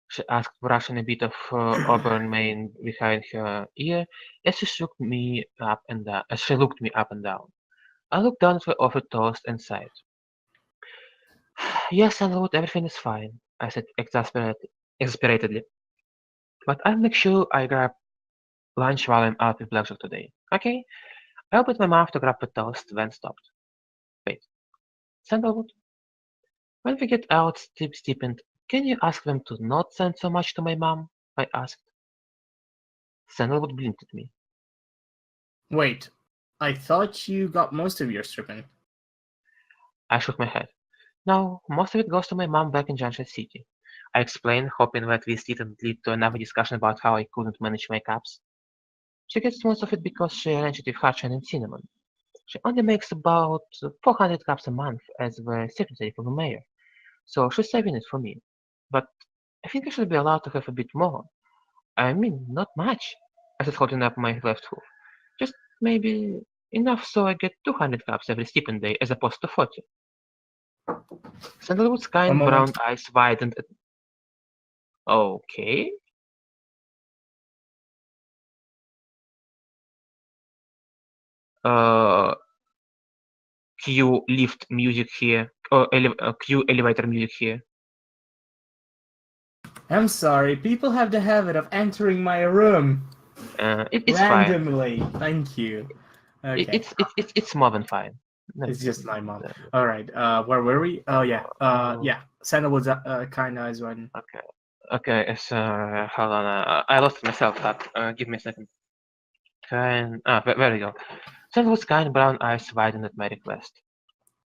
She asked, brushing a bit of auburn mane behind her ear as she looked me up and down. I looked down at her offered toast and sighed. Yes, Sandalwood, everything is fine. I said exasperatedly. But I'll make sure I grab lunch while I'm out with Blackjack today. Okay? I opened my mouth to grab a toast, then stopped. Wait. Sandalwood? When we get out, Stipend, can you ask them to not send so much to my mom? I asked. Sandalwood blinked at me. Wait, I thought you got most of your stripping. I shook my head. No, most of it goes to my mom back in Junction City. I explained, hoping that this didn't lead to another discussion about how I couldn't manage my caps. She gets most of it because she arranged it with Hardshine and Cinnamon. She only makes about 400 caps a month as the secretary for the mayor, so she's saving it for me. But I think I should be allowed to have a bit more. I mean, not much, I said, holding up my left hoof. Just maybe enough so I get 200 caps every stipend day as opposed to 40. Sandalwood's kind One brown moment. eyes widened at... Okay. Cue lift music here. Cue elevator music here. I'm sorry, people have the habit of entering my room It's fine. randomly. Thank you. Okay, It's more than fine. it's just my mom. All right, where were we? Oh yeah, yeah. Sandalwood's kind eyes widen. Okay. So hold on. I lost myself. Give me a second. There we go. Sandalwood's kind brown eyes widened at my request.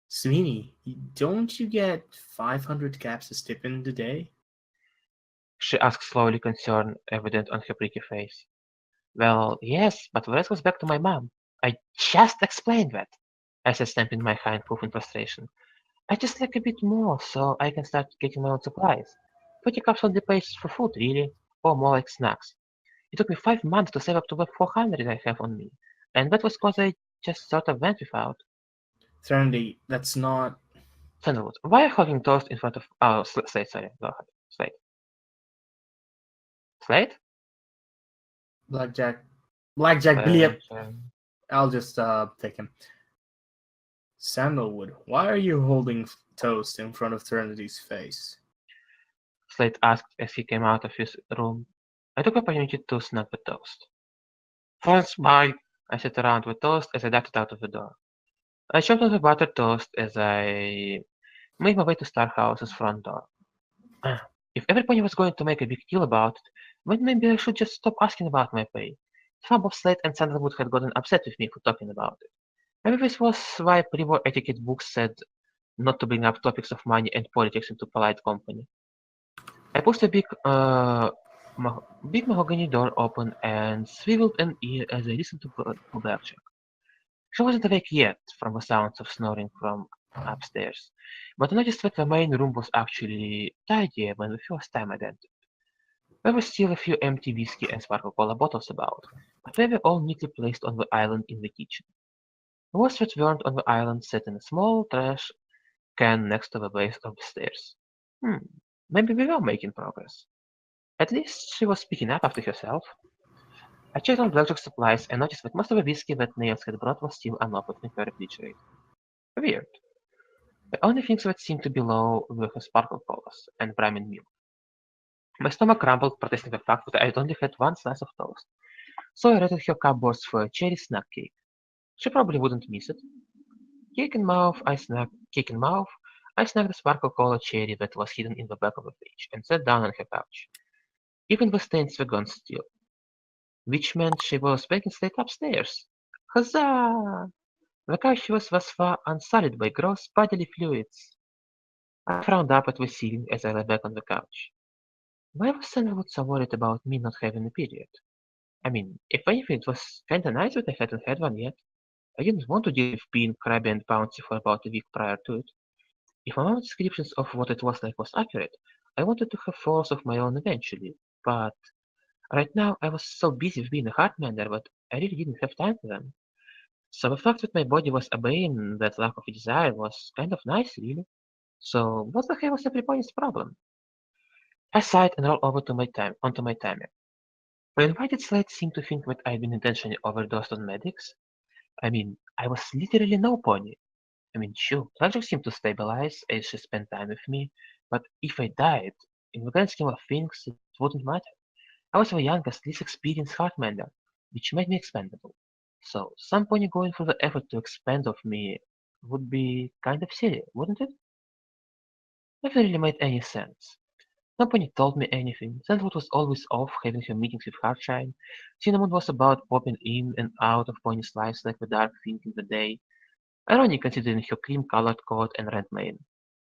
Sweeney, don't you get 500 caps a stipend a day? She asked slowly, concern evident on her pretty face. Well, yes, but the rest goes back to my mom. I just explained that, I said, stamping my hind hoof in frustration. I just like a bit more, so I can start getting my own supplies. 40 cups only pays for food, really, or more like snacks. It took me 5 months to save up to the 400 I have on me, and that was cause I just sort of went without. Serenity, that's not... Sandalwood, why are you holding toast in front of... Oh, Slate, sorry, go ahead. Slate? Blackjack bleep. I'll just pick him. Sandalwood, why are you holding toast in front of Serenity's face? Slate asked as he came out of his room. I took the opportunity to snap the toast. False bite! I sat around with toast as I darted out of the door. I chopped on the buttered toast as I made my way to Starhouse's front door. If everybody was going to make a big deal about it, then maybe I should just stop asking about my pay. Some of Slate and Sandalwood had gotten upset with me for talking about it. Maybe this was why pre-war etiquette books said not to bring up topics of money and politics into polite company. I pushed a big mahogany door open and swiveled an ear as I listened to Blackjack. She wasn't awake yet from the sounds of snoring from upstairs, but I noticed that the main room was actually tidier than the first time I'd entered. There were still a few empty whiskey and sparkle cola bottles about, but they were all neatly placed on the island in the kitchen. The wash that weren't on the island sat in a small trash can next to the base of the stairs. Maybe we were making progress. At least she was speaking up after herself. I checked on Blackjack's supplies and noticed that most of the whiskey that Nails had brought was still unopened in her refrigerator. Weird. The only things that seemed to be low were her sparkle colas and brine milk. My stomach rumbled, protesting the fact that I had only had one slice of toast, so I raided her cupboards for a cherry snack cake. She probably wouldn't miss it. Cake in mouth, I snagged the sparkle cola cherry that was hidden in the back of the fridge and sat down on her couch. Even the stains were gone still, which meant she was baking Slate upstairs. Huzzah! The couch was thus far unsullied by gross bodily fluids. I frowned up at the ceiling as I lay back on the couch. Why was Sandalwood so worried about me not having a period? I mean, if anything, it was kinda nice that I hadn't had one yet. I didn't want to deal with being crabby and bouncy for about a week prior to it. If my mom's descriptions of what it was like was accurate, I wanted to have falls of my own eventually, but right now I was so busy with being a hard mender that I really didn't have time for them. So the fact that my body was obeying that lack of a desire was kind of nice, really. So what the hell was everybody's problem? I sighed and rolled over onto my timer. My invited slate seemed to think that I'd been intentionally overdosed on medics. I mean, I was literally no pony. I mean, sure, Blackjack seemed to stabilize as she spent time with me, But if I died, in the grand scheme of things, it wouldn't matter. I was the youngest, least experienced heartmender, which made me expendable. So, some pony going through the effort to expend of me would be kind of silly, wouldn't it? Never really made any sense. Nobody told me anything. Sandwood was always off having her meetings with Harshine. Cinnamon was about popping in and out of pony's lives like the dark thing in the day. Ironic considering her cream-colored coat and red mane.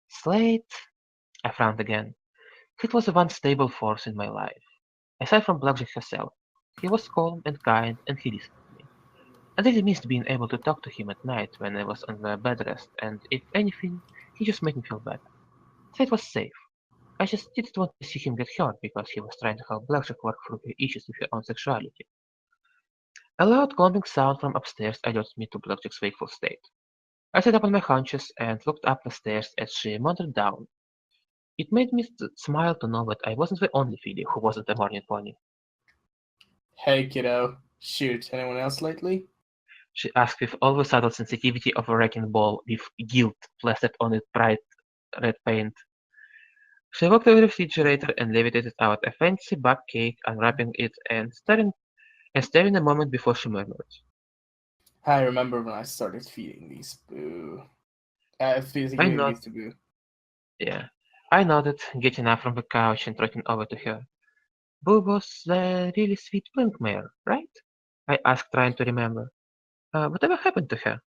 Slate? I frowned again. It was the one stable force in my life. Aside from Blackjack herself, he was calm and kind and he listened to me. I really missed being able to talk to him at night when I was on the bed rest, and if anything, he just made me feel better. Slate was safe. I just didn't want to see him get hurt because he was trying to help Blackjack work through her issues with her own sexuality. A loud clumping sound from upstairs alerted me to Blackjack's wakeful state. I sat up on my haunches and looked up the stairs as she wandered down. It made me smile to know that I wasn't the only filly who wasn't a morning pony. Hey, kiddo. Shoot, anyone else lately? She asked with all the subtle sensitivity of a wrecking ball with guilt plastered on its bright red paint. She walked to the refrigerator and levitated out a fancy bug cake, unwrapping it and staring a moment before she murmured. I remember when I started feeding these boo. I Giving nod- these to boo. Yeah. I nodded, getting up from the couch and trotting over to her. Boo was the really sweet pink mare, right? I asked, trying to remember. Whatever happened to her?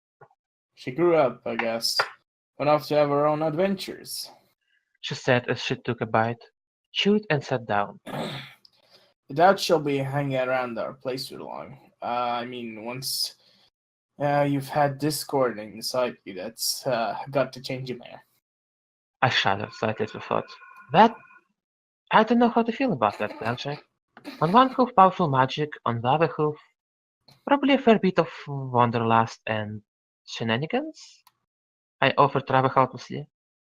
She grew up, I guess. Went off to have her own adventures. She said as she took a bite, chewed and sat down. I doubt she'll be hanging around our place too long. I mean, once you've had discord inside you, that's got to change you, man. I shuddered slightly at the thought. That I don't know how to feel about that, Blackjack. On one hoof, powerful magic, on the other hoof, probably a fair bit of wanderlust and shenanigans? I offered rather helplessly.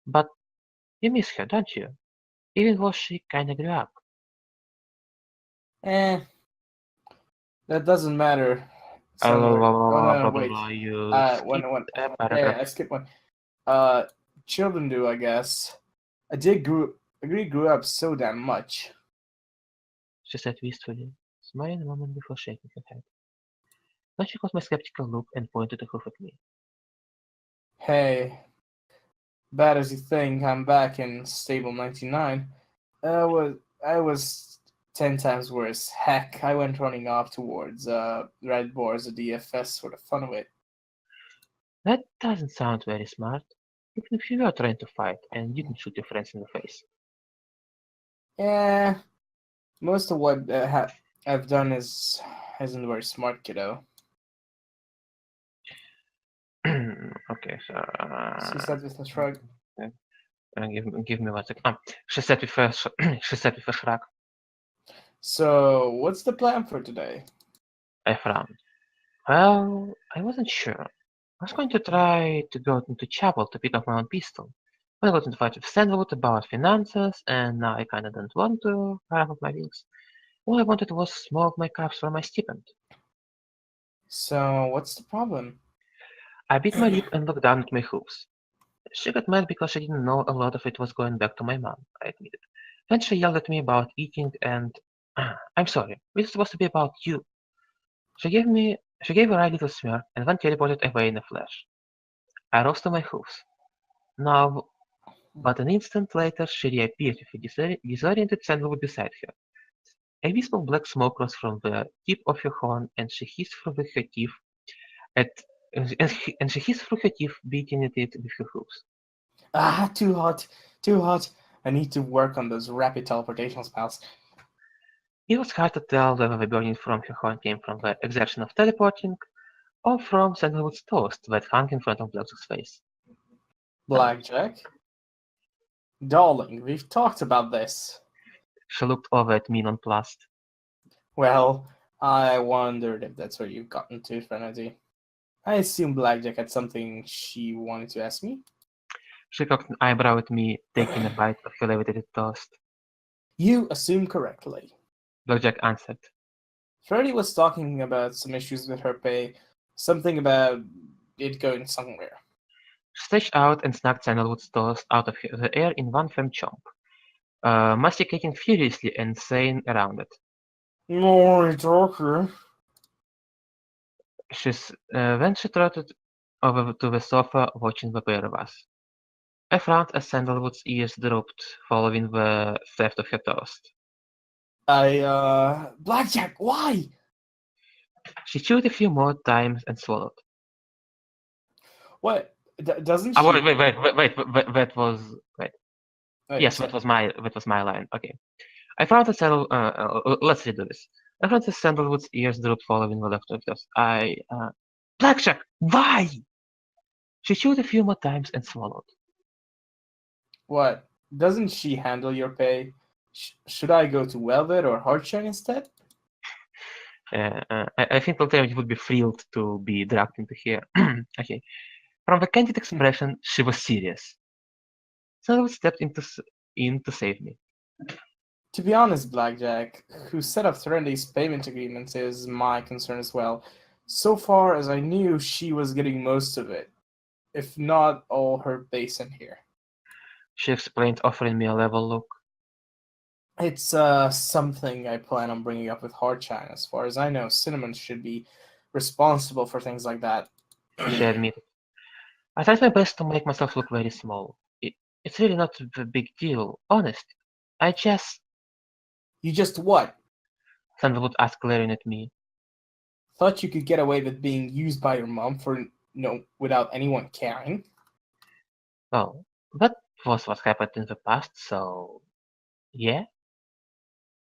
But you miss her, don't you? Even though she kinda grew up. Eh, that doesn't matter. Oh, Somewhere. Oh no, blah, blah, wait. blah, you One, skipped one. a Yeah, paragraph. I skipped one. Children do, I guess. I grew up so damn much. She said wistfully, smiling a moment before shaking her head. Then she caught my skeptical look and pointed a hoof at me. Hey, bad as you think, I'm back in stable 99. I was 10 times worse. Heck, I went running off towards Red Boars or DFS for the fun of it. That doesn't sound very smart. Even if you were trying to fight and didn't shoot your friends in the face. Yeah, most of what I've done isn't very smart, kiddo. Okay, so She said with a shrug. give me 1 second. She said with a she said with a shrug. So, what's the plan for today? I frowned. Well, I wasn't sure. I was going to try to go into chapel to pick up my own pistol. But I got into fight with Sandalwood about finances, and now I kinda don't want to wrap up my wings. All I wanted was more of my cups for my stipend. So, what's the problem? I bit my lip and looked down at my hooves. She got mad because she didn't know a lot of it was going back to my mom, I admitted. Then she yelled at me about eating and I'm sorry, this is supposed to be about you. She gave a wry little smirk and then teleported away in a flash. I rose to my hooves. Now, but an instant later she reappeared with a disoriented Sandalwood beside her. A wisp of black smoke rose from the tip of her horn and she hissed through her teeth at and she hissed through her teeth, beating at it with her hooves. Ah, too hot, too hot. I need to work on those rapid teleportation spells. It was hard to tell whether the burning from her horn came from the exertion of teleporting, or from Sandalwood's toast that hung in front of Blackjack's face. Blackjack? Darling, we've talked about this. She looked over at me nonplussed. Well, I wondered if that's where you've gotten to, Trinity. I assume Blackjack had something she wanted to ask me. She cocked an eyebrow at me, taking a bite of her levitated toast. You assume correctly. Blackjack answered. Freddy was talking about some issues with her pay, something about it going somewhere. She stretched out and snagged Sandalwood's toast out of the air in one firm chomp, masticating furiously and saying around it. No, talker. Then she trotted over to the sofa, watching the pair of us. I frowned as Sandalwood's ears drooped, following the theft of her toast. Blackjack, why? She chewed a few more times and swallowed. What? Doesn't she? Wait. That was wait. Yes, sorry. that was my line. Okay. I found that let's redo this. I found that Sandalwood's ears drooped following the left of toast. Blackjack, why? She chewed a few more times and swallowed. What? Doesn't she handle your pay? Should I go to Velvet or Hardshine instead? I think Alternative would be thrilled to be dragged into here. Okay. From the candid expression, she was serious. Sandalwood stepped in to save me. To be honest, Blackjack, who set up Serendity's payment agreements, is my concern as well. So far as I knew, she was getting most of it, if not all her base in here. She explained, offering me a level look. It's something I plan on bringing up with Hardshine. As far as I know, Cinnamon should be responsible for things like that. She admitted. I tried my best to make myself look very small. It's really not a big deal, honest. You just what? Sandalwood asked, glaring at me. Thought you could get away with being used by your mom without anyone caring? Well, that was what happened in the past, so yeah.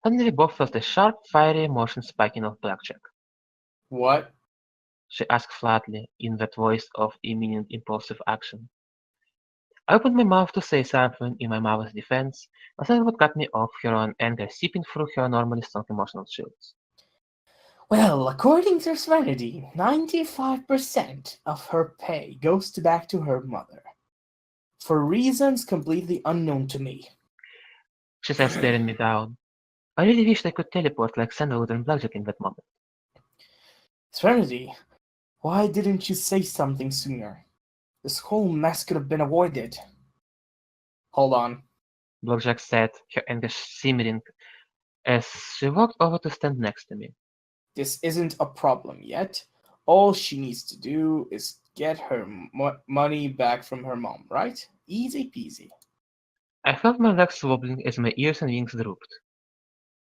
Suddenly we both felt a sharp, fiery emotion spiking off Blackjack. What? She asked flatly, in that voice of imminent impulsive action. I opened my mouth to say something in my mother's defense, but Sandalwood cut me off, her own anger seeping through her normally strong emotional shields. Well, according to Serenity, 95% of her pay goes back to her mother. For reasons completely unknown to me. She said, staring me down. I really wished I could teleport like Sandalwood and Blackjack in that moment. Serenity, why didn't you say something sooner? This whole mess could have been avoided. Hold on. Blackjack said, her anger simmering as she walked over to stand next to me. This isn't a problem yet. All she needs to do is get her money back from her mom, right? Easy peasy. I felt my legs wobbling as my ears and wings drooped.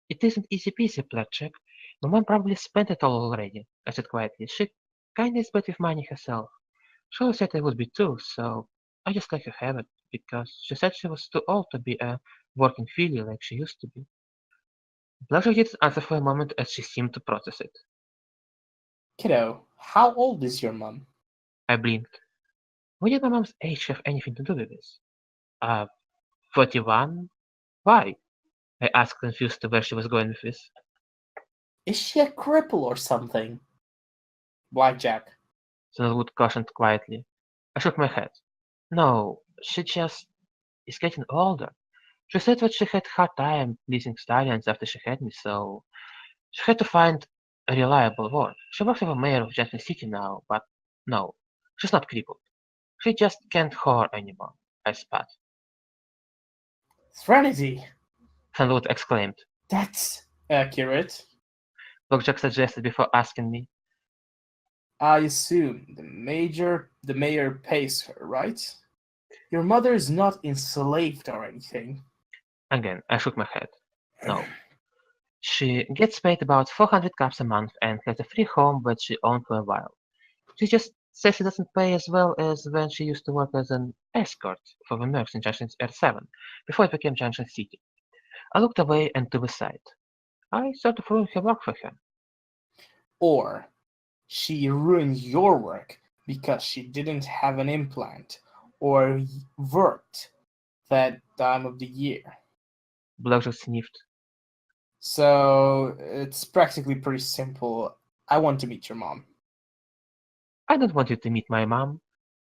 It isn't easy peasy, Blackjack. My mom probably spent it all already, I said quietly. She kinda is bad with money herself. She always said I would be too, so I just let her have it, because she said she was too old to be a working filly like she used to be. Blackjack didn't answer for a moment as she seemed to process it. Kiddo, how old is your mom? I blinked. When did my mom's age have anything to do with this? 41? Why? I asked, confused to where she was going with this. Is she a cripple or something? Blackjack. Sandalwood cautioned quietly. I shook my head. No, she just is getting older. She said that she had hard time pleasing stallions after she had me, so she had to find a reliable one. She works for the mayor of Jasmine City now, but no, she's not crippled. She just can't whore anymore, I spat. Serenity! Sandalwood exclaimed. That's accurate. Blackjack suggested before asking me. I assume the mayor pays her, right? Your mother is not enslaved or anything. Again, I shook my head. No. She gets paid about 400 caps a month and has a free home that she owned for a while. She just says she doesn't pay as well as when she used to work as an escort for the Mercs in Junction R7, before it became Junction City. I looked away and to the side. I sort of ruined her work for her. Or she ruined your work because she didn't have an implant or worked that time of the year. Blackjack sniffed. So it's practically pretty simple. I want to meet your mom. I don't want you to meet my mom.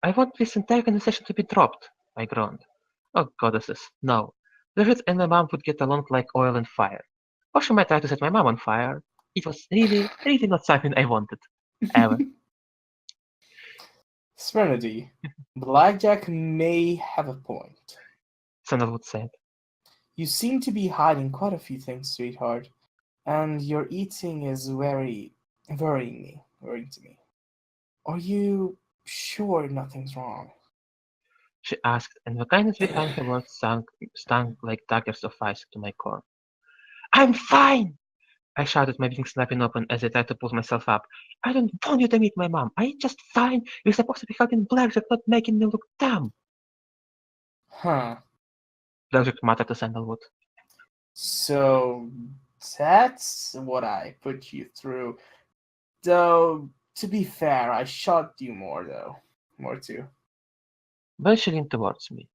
I want this entire conversation to be dropped, I groaned. Oh, goddesses, no. David and my mom would get along like oil and fire. Or she might try to set my mom on fire. It was really, really not something I wanted. Ever. Serenity, Blackjack may have a point. Sandalwood said. You seem to be hiding quite a few things, sweetheart, and your eating is very worrying to me. Are you sure nothing's wrong? She asked, and the kindness behind her words stung like daggers of ice to my core. I'm fine! I shouted, my wings snapping open as I tried to pull myself up. I don't want you to meet my mom. I'm just fine. You're supposed to be helping Blackjack, not making me look dumb. Huh. Blackjack muttered to Sandalwood. So that's what I put you through. Though, to be fair, I shot you more too. Then she leaned towards me.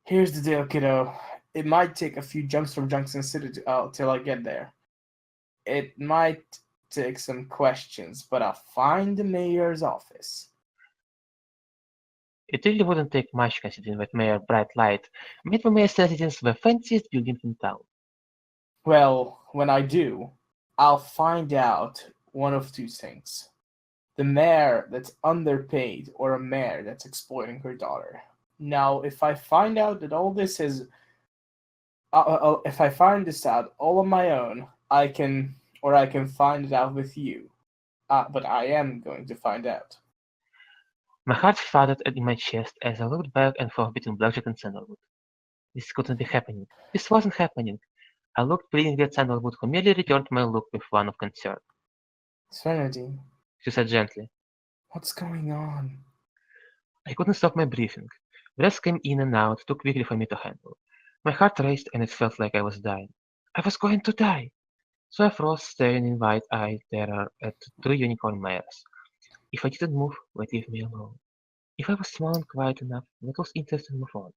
Here's the deal, kiddo. It might take a few jumps from Junction City till I get there. It might take some questions, but I'll find the mayor's office. It really wouldn't take much considering that Mayor Bright Light made the mayor's residence the fanciest building in town. Well, when I do, I'll find out one of two things. The mayor that's underpaid or a mayor that's exploiting her daughter. Now, if I find out that all this is... if I find this out all on my own, I can find it out with you. But I am going to find out. My heart thudded in my chest as I looked back and forth between Blackjack and Sandalwood. This couldn't be happening. This wasn't happening. I looked pleadingly at Sandalwood, who merely returned my look with one of concern. Serenity, She said gently. what's going on? I couldn't stop my breathing. Breaths came in and out too quickly for me to handle. My heart raced and it felt like I was dying. I was going to die. So I froze, staring in wide-eyed terror at two unicorn mares. If I didn't move, they'd leave me alone. If I was small and quiet enough, that was interested in move on.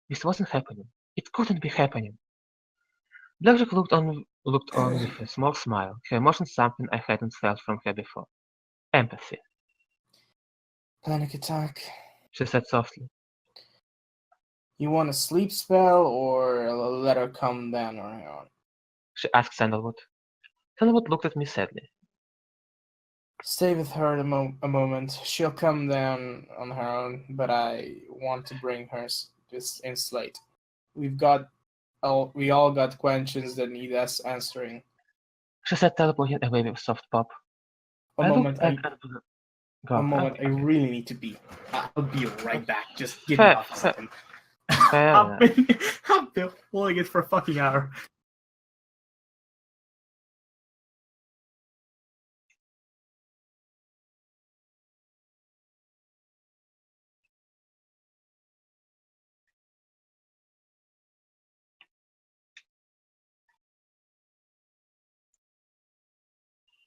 This wasn't happening. It couldn't be happening. Blackjack looked on with a small smile, her emotion something I hadn't felt from her before. Empathy, Panic attack. she said softly. You want a sleep spell or let her come down on her own? She asked Sandalwood. Sandalwood looked at me sadly. Stay with her a moment. She'll come down on her own, but I want to bring her this in slate. We all got questions that need us answering. She said, teleporting away with a soft pop. A moment, Go. I really need to pee. I'll be right back. Just give Fair, me off a second. fair I've been holding it for a fucking hour.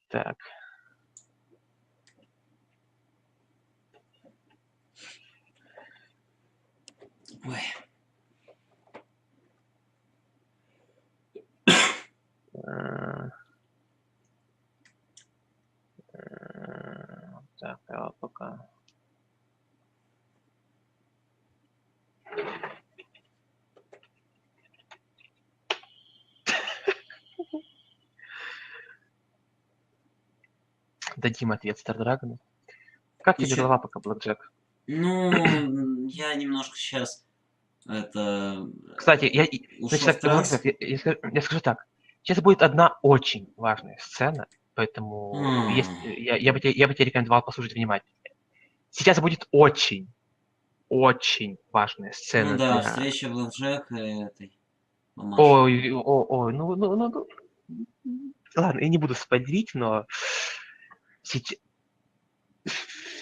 Так. Ой. Так, я пока. Дадим ответ Стардрагону. Как тебе Ещё- голова пока, Блэкджек? Ну, я немножко сейчас это... Кстати, ушел значит, в транс. я скажу так. Сейчас будет одна очень важная сцена, поэтому я бы тебе рекомендовал послушать внимательно. Сейчас будет очень важная сцена Ну да, для... встреча Блэкджека и этой мамаши. Ой, ну... Ладно, я не буду спойлерить, но...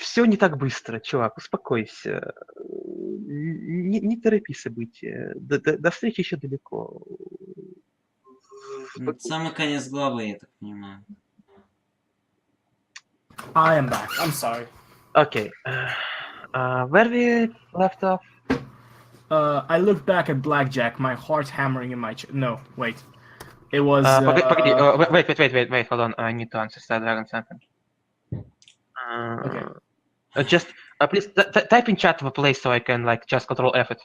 Все не так быстро, чувак, успокойся. Не торопи события. До встречи еще далеко. Самый конец главы, я так понимаю. I am back. I'm sorry. Okay. Where we left off? I looked back at Blackjack, my heart hammering in my chest. No, wait. It was. Погоди, wait, hold on. I need to answer Star Dragon something. Okay. Just please type in chat the place so I can like just control F it.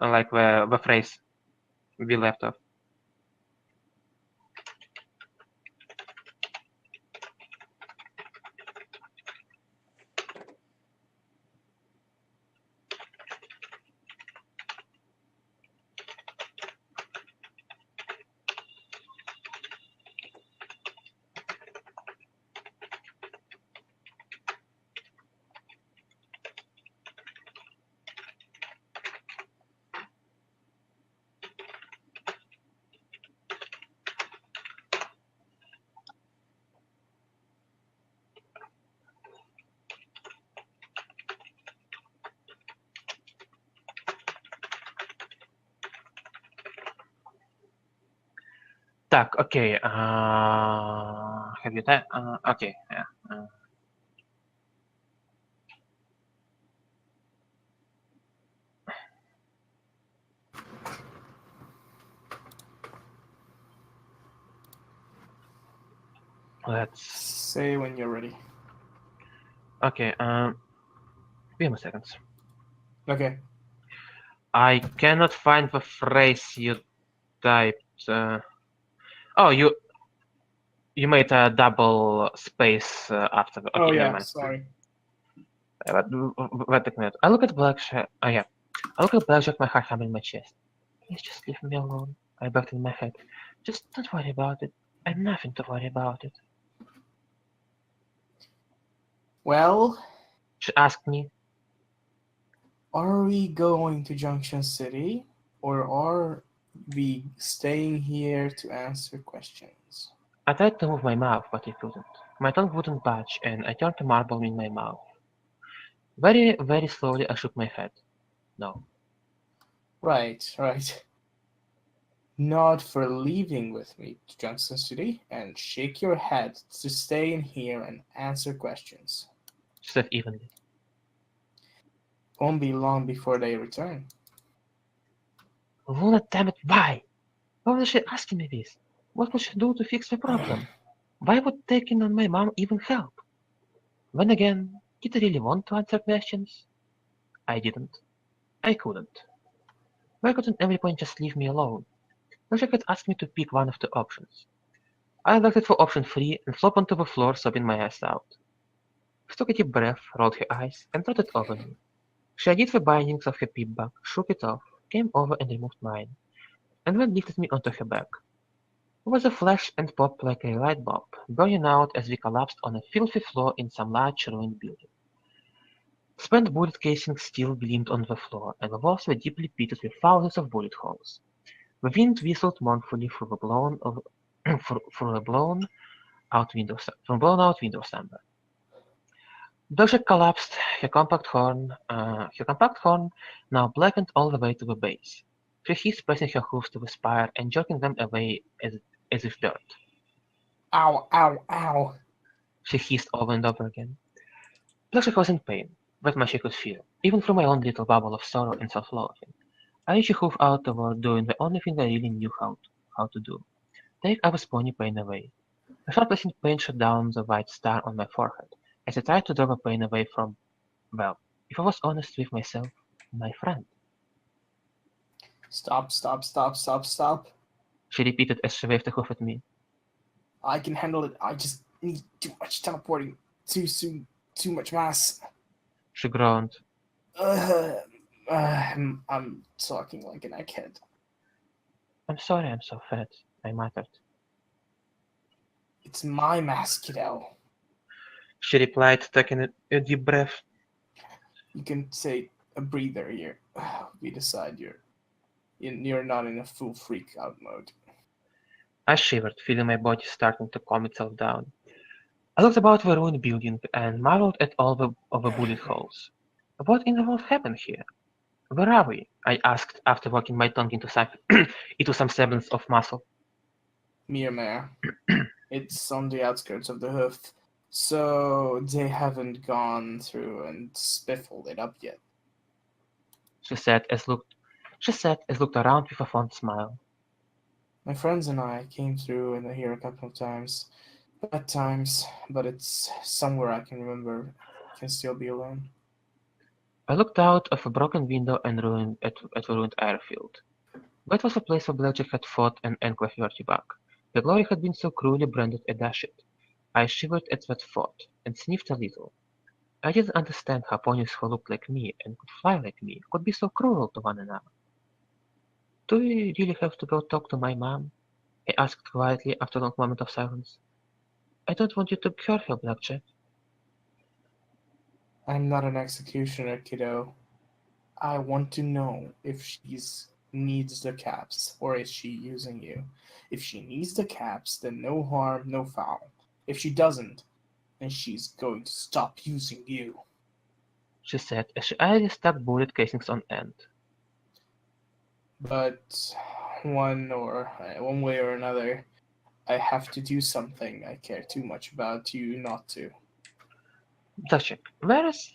Like the phrase we left off. Так, окей. Have you that? Окей. Let's. Say when you're ready. Okay. Give me a second. Okay. I cannot find the phrase you typed. Oh, you made a double space after. Okay, Oh never yeah, mind. sorry. Wait a minute. I look at blackjack. Oh yeah. I look at blackjack. My heart hammering my chest. Please just leave me alone. I bugged in my head. Just don't worry about it. I've nothing to worry about it. Well, She asked me. are we going to Junction City, or are we staying here to answer questions? I tried to move my mouth, but I couldn't. My tongue wouldn't budge, and I turned to marble in my mouth. Very, very slowly, I shook my head. No. Right. Nod for leaving with me to Junction City, and shake your head to stay in here and answer questions. She said evenly. Won't be long before they return. Luna, damn it, why? Why was she asking me this? What would she do to fix the problem? Why would taking on my mom even help? Then again, did I really want to answer questions? I didn't. I couldn't. Why couldn't everyone just leave me alone? Then she could ask me to pick one of the options. I elected for option 3 and flopped onto the floor, sobbing my ass out. She took a deep breath, rolled her eyes, and trotted over me. She undid the bindings of her pip bag, shook it off, came over and removed mine, and then lifted me onto her back. There was a flash and pop like a light bulb, burning out as we collapsed on a filthy floor in some large ruined building. Spent bullet casings still gleamed on the floor, and the walls were deeply pitted with thousands of bullet holes. The wind whistled mournfully through the blown out window sample. Doja collapsed, her compact horn now blackened all the way to the base. She hissed, pressing her hooves to the spire and jerking them away as if dirt. Ow, ow, ow. She hissed over and over again. Blackjack was in pain, that much I could feel, even through my own little bubble of sorrow and self-loathing. I reached a hoof out toward doing the only thing I really knew how to do. Take Abba's pony pain away. A sharp pleasant pain shot down the white star on my forehead, as I tried to draw the pain away from, well, if I was honest with myself, my friend. Stop. She repeated as she waved a hoof at me. I can handle it. I just need too much teleporting. Too soon. Too much mass. She groaned. I'm talking like an egghead. I'm sorry I'm so fat, I muttered. It's my mass, kiddo. She replied, taking a deep breath. You can take a breather here. We decide you're not in a full freak out mode. I shivered, feeling my body starting to calm itself down. I looked about the ruined building and marveled at all the bullet holes. What in the world happened here? Where are we? I asked after working my tongue into some semblance of muscle. Mare. It's on the outskirts of the hoof, so they haven't gone through and spiffled it up yet. She said as looked around with a fond smile. My friends and I came through in here a couple of times. Bad times, but it's somewhere I can remember. Can still be alone. I looked out of a broken window and at the ruined airfield. That was the place where Blackjack had fought an enclave worthy back. The glory had been so cruelly branded a dash it. I shivered at that thought, and sniffed a little. I didn't understand how ponies who looked like me and could fly like me could be so cruel to one another. Do we really have to go talk to my mom? I asked quietly after a long moment of silence. I don't want you to hurt her, Blackjack. I'm not an executioner, kiddo. I want to know if she needs the caps, or is she using you? If she needs the caps, then no harm, no foul. If she doesn't, then she's going to stop using you. She said as she idly stuck bullet casings on end. But one way or another, I have to do something I care too much about you not to. Blackjack, there's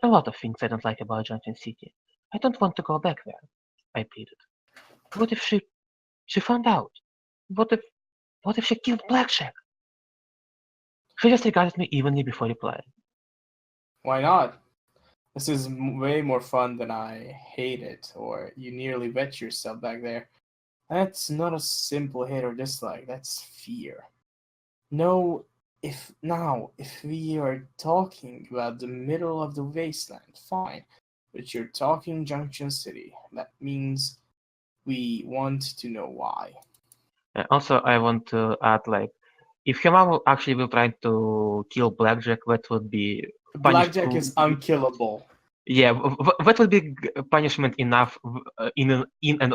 a lot of things I don't like about Junction City. I don't want to go back there, I pleaded. What if she found out? What if she killed Blackjack? She just regarded me evenly before replying. Why not? This is way more fun than I hate it, or you nearly wet yourself back there. That's not a simple hate or dislike, that's fear. No, if we are talking about the middle of the wasteland, fine. But you're talking Junction City. That means we want to know why. Also, I want to add, like, if her mom actually were trying to kill Blackjack, that would be Blackjack is unkillable. Yeah, that would be punishment enough in and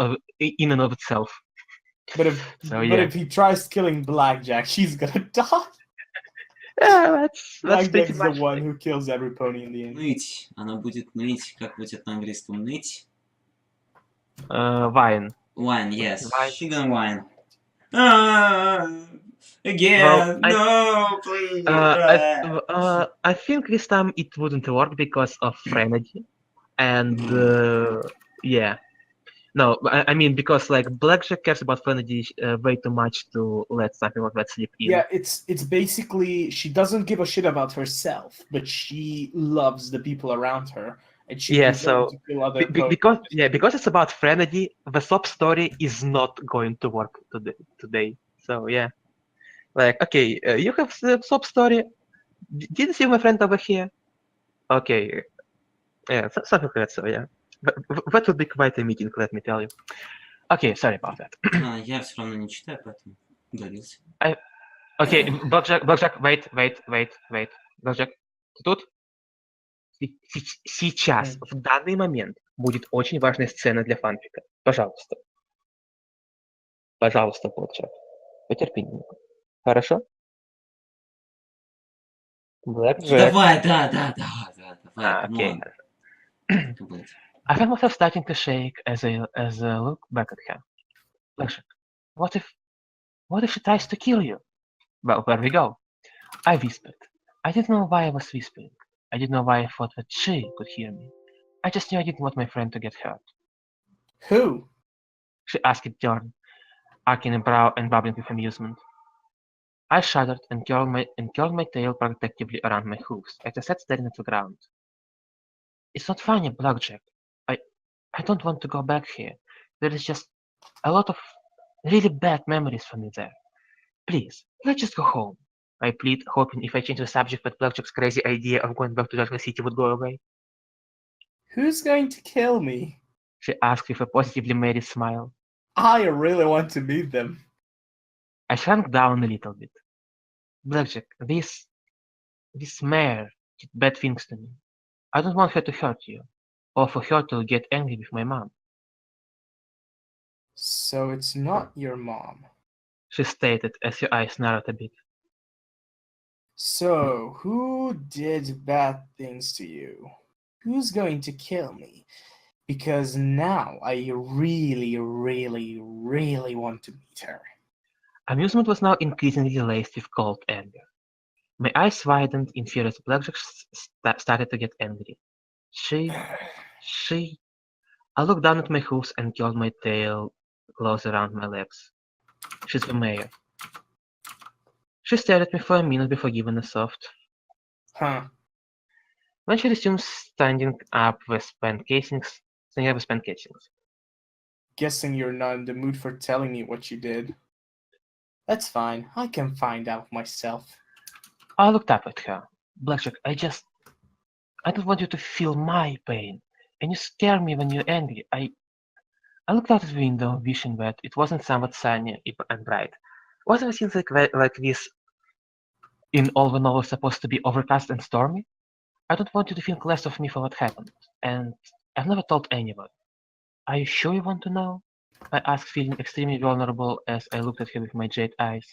of itself. But if So yeah, if he tries killing Blackjack, she's gonna die. yeah, that's Blackjack's pretty the much one who kills every pony in the end. Ныть. Она будет ныть. Как будет на английском ныть? Vine. Whine, yes. Whine. She gonna whine. Again, Well, no, please. I think this time it wouldn't work because of Frenzy, and yeah, no, I mean because like Blackjack cares about Frenzy way too much to let something like that slip in. Yeah, it's basically she doesn't give a shit about herself, but she loves the people around her, and she Yeah, deserves so to kill other ponies. because it's about Frenzy, the sob story is not going to work today. So yeah, like okay, you have the sob story. Did you see my friend over here? Okay, yeah, something like that. So yeah, that would be quite a meeting, let me tell you. Okay, sorry about that. Я все равно не читаю, поэтому удалился. Окей, Blackjack, wait. Blackjack, ты тут? Сейчас, в данный момент, будет очень важная сцена для фанфика. Пожалуйста. Пожалуйста, Blackjack. Потерпи немного. Хорошо? Blackjack. Давай, да, давай, Okay. come on. I found myself starting to shake as I look back at her. Blackjack, what if she tries to kill you? Well, there we go. I whispered. I didn't know why I was whispering. I didn't know why I thought that she could hear me. I just knew I didn't want my friend to get hurt. Who? She asked in turn, arching a brow and bubbling with amusement. I shuddered and curled my tail protectively around my hooves as I sat staring at the ground. It's not funny, Blackjack. I don't want to go back here. There is just a lot of really bad memories for me there. Please, let's just go home. I plead, hoping if I change the subject that Blackjack's crazy idea of going back to Junction City would go away. Who's going to kill me? She asked with a positively merry smile. I really want to meet them. I shrunk down a little bit. Blackjack, this mare did bad things to me. I don't want her to hurt you, or for her to get angry with my mom. So it's not your mom. She stated as her eyes narrowed a bit. So, who did bad things to you? Who's going to kill me? Because now I really, really, really want to meet her. Amusement was now increasingly laced with cold anger. My eyes widened in fear as Blackjack started to get angry. I looked down at my hooves and curled my tail close around my legs. She's the mayor. She stared at me for a minute before giving a soft. Huh. When she resumed standing up with spent casings. Guessing you're not in the mood for telling me what you did. That's fine. I can find out myself. I looked up at her. Blackjack, I don't want you to feel my pain. And you scare me when you're angry. I looked out the window, wishing that it wasn't somewhat sunny and bright. Wasn't it things like this in all the novels supposed to be overcast and stormy? I don't want you to think less of me for what happened. And I've never told anyone. Are you sure you want to know? I asked, feeling extremely vulnerable as I looked at her with my jade eyes.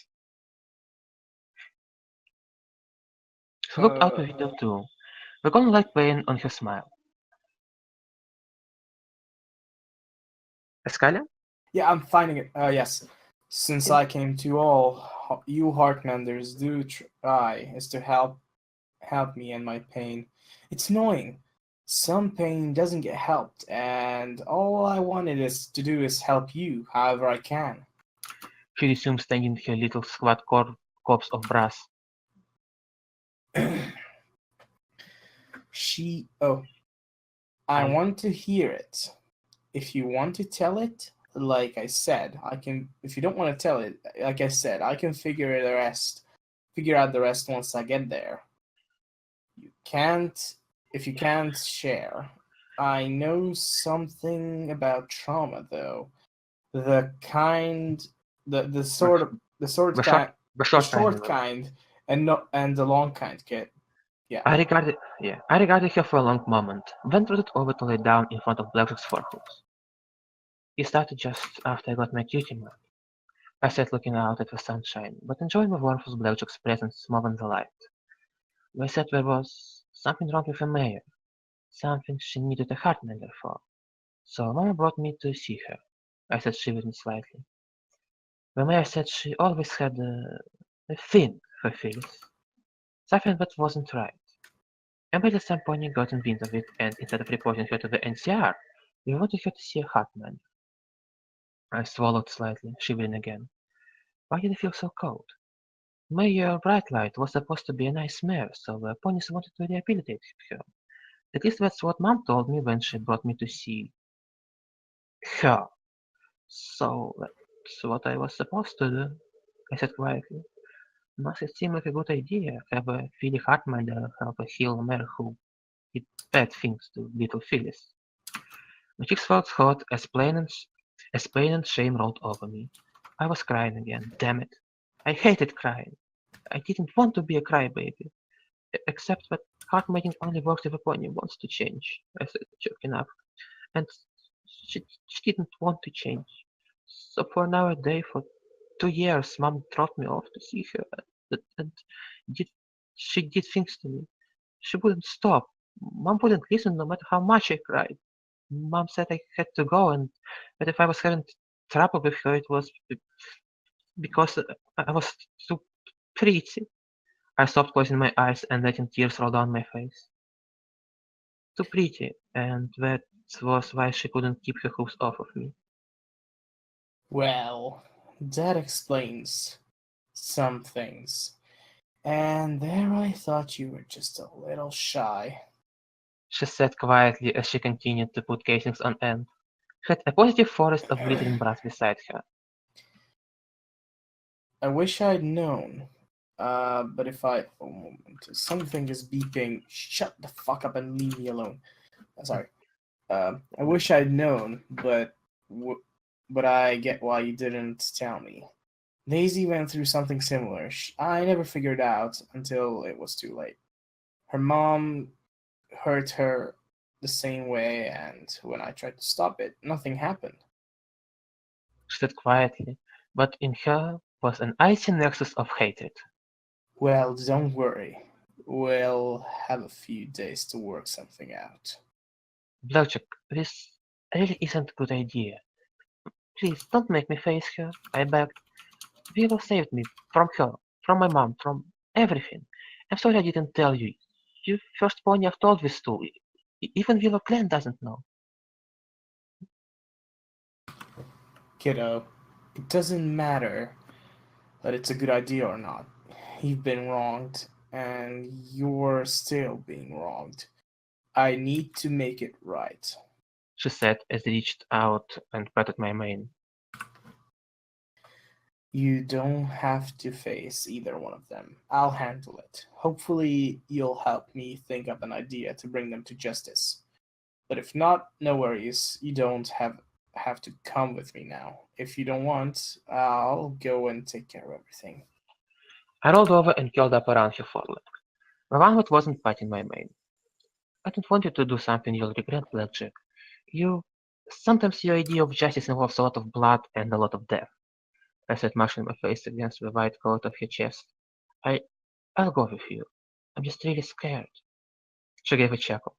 She looked out the window too, the golden light playing on her smile. Escalia? Yeah, I'm finding it. Yes. Since I came to all you heartmenders do try is to help me and my pain. It's annoying. Some pain doesn't get helped, and all I wanted is to do is help you however I can. She resumed standing her little squat corpse of brass. I want to hear it. If you want to tell it, like I said, I can. If you don't want to tell it, like I said, I can figure out the rest once I get there. If you can't share. I know something about trauma though. The short kind and the long kind, kid. Yeah. I regarded her for a long moment, then trotted over to lay down in front of Blackjack's forehooks. He started just after I got my cutie mark. I sat looking out at the sunshine, but enjoying the warmth of Blackjack's presence more than the light. They said there was something wrong with the mayor, something she needed a heartmender for. So Mama brought me to see her. I said, shivering slightly. The mayor said she always had a thing for Phyllis. Something that wasn't right. And by the time Pony got in wind of it, and instead of reporting her to the NCR, we wanted her to see a heartmender. I swallowed slightly, shivering again. Why did it feel so cold? Mayor Brightlight was supposed to be a nice mayor, so the ponies wanted to rehabilitate her. At least that's what Mom told me when she brought me to see her. So that's what I was supposed to do, I said quietly. Must it seem like a good idea, have a Philly Heartmender help a heel mayor who did bad things to little Phyllis? My cheeks felt hot as pain and shame rolled over me. I was crying again, damn it. I hated crying. I didn't want to be a crybaby. Except that heartmaking only works if a pony wants to change, I said, choking up. And she didn't want to change. So for now a day, for 2 years, Mom dropped me off to see her, and she did things to me. She wouldn't stop. Mom wouldn't listen no matter how much I cried. Mom said I had to go, and that if I was having trouble with her, it was because I was too pretty. I stopped closing my eyes and letting tears roll down my face. Too pretty, and that was why she couldn't keep her hooves off of me. Well, that explains some things. And there I thought you were just a little shy. She said quietly as she continued to put casings on end. She had a positive forest of glittering brass beside her. I wish I'd known. But if I... Oh, moment. Something is beeping. Shut the fuck up and leave me alone. Sorry. I wish I'd known, but I get why you didn't tell me. Daisy went through something similar. I never figured out until it was too late. Her mom hurt her the same way, and when I tried to stop it, nothing happened. She said quietly, but in her was an icy nexus of hatred. Well, don't worry. We'll have a few days to work something out. Blackjack, this really isn't a good idea. Please, don't make me face her, I begged. Willow saved me from her, from my mom, from everything. I'm sorry I didn't tell you. You first pony I've told this to. Even Willow Clan doesn't know. Kiddo, it doesn't matter that it's a good idea or not. You've been wronged, and you're still being wronged. I need to make it right, She said as I reached out and patted my mane. You don't have to face either one of them. I'll handle it. Hopefully, you'll help me think up an idea to bring them to justice. But if not, no worries. You don't have to come with me now. If you don't want, I'll go and take care of everything. I rolled over and curled up around her foreleg. The one that wasn't patting my mane. I don't want you to do something you'll regret, Blackjack. Sometimes your idea of justice involves a lot of blood and a lot of death. I said, mashing my face against the white coat of her chest. I'll go with you. I'm just really scared. She gave a chuckle.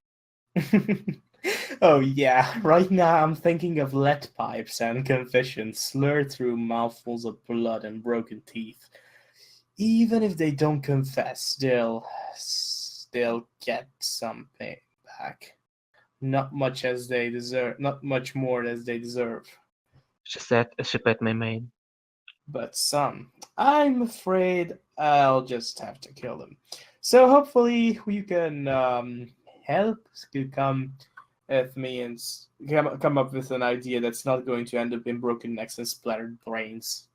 Oh yeah, right now I'm thinking of lead pipes and confessions slurred through mouthfuls of blood and broken teeth. Even if they don't confess, they'll get something back. Not much as they deserve, not much more as they deserve, she said as she pet my mane. but some. I'm afraid I'll just have to kill them. So hopefully you can help to come with me and come up with an idea that's not going to end up in broken necks and splattered brains.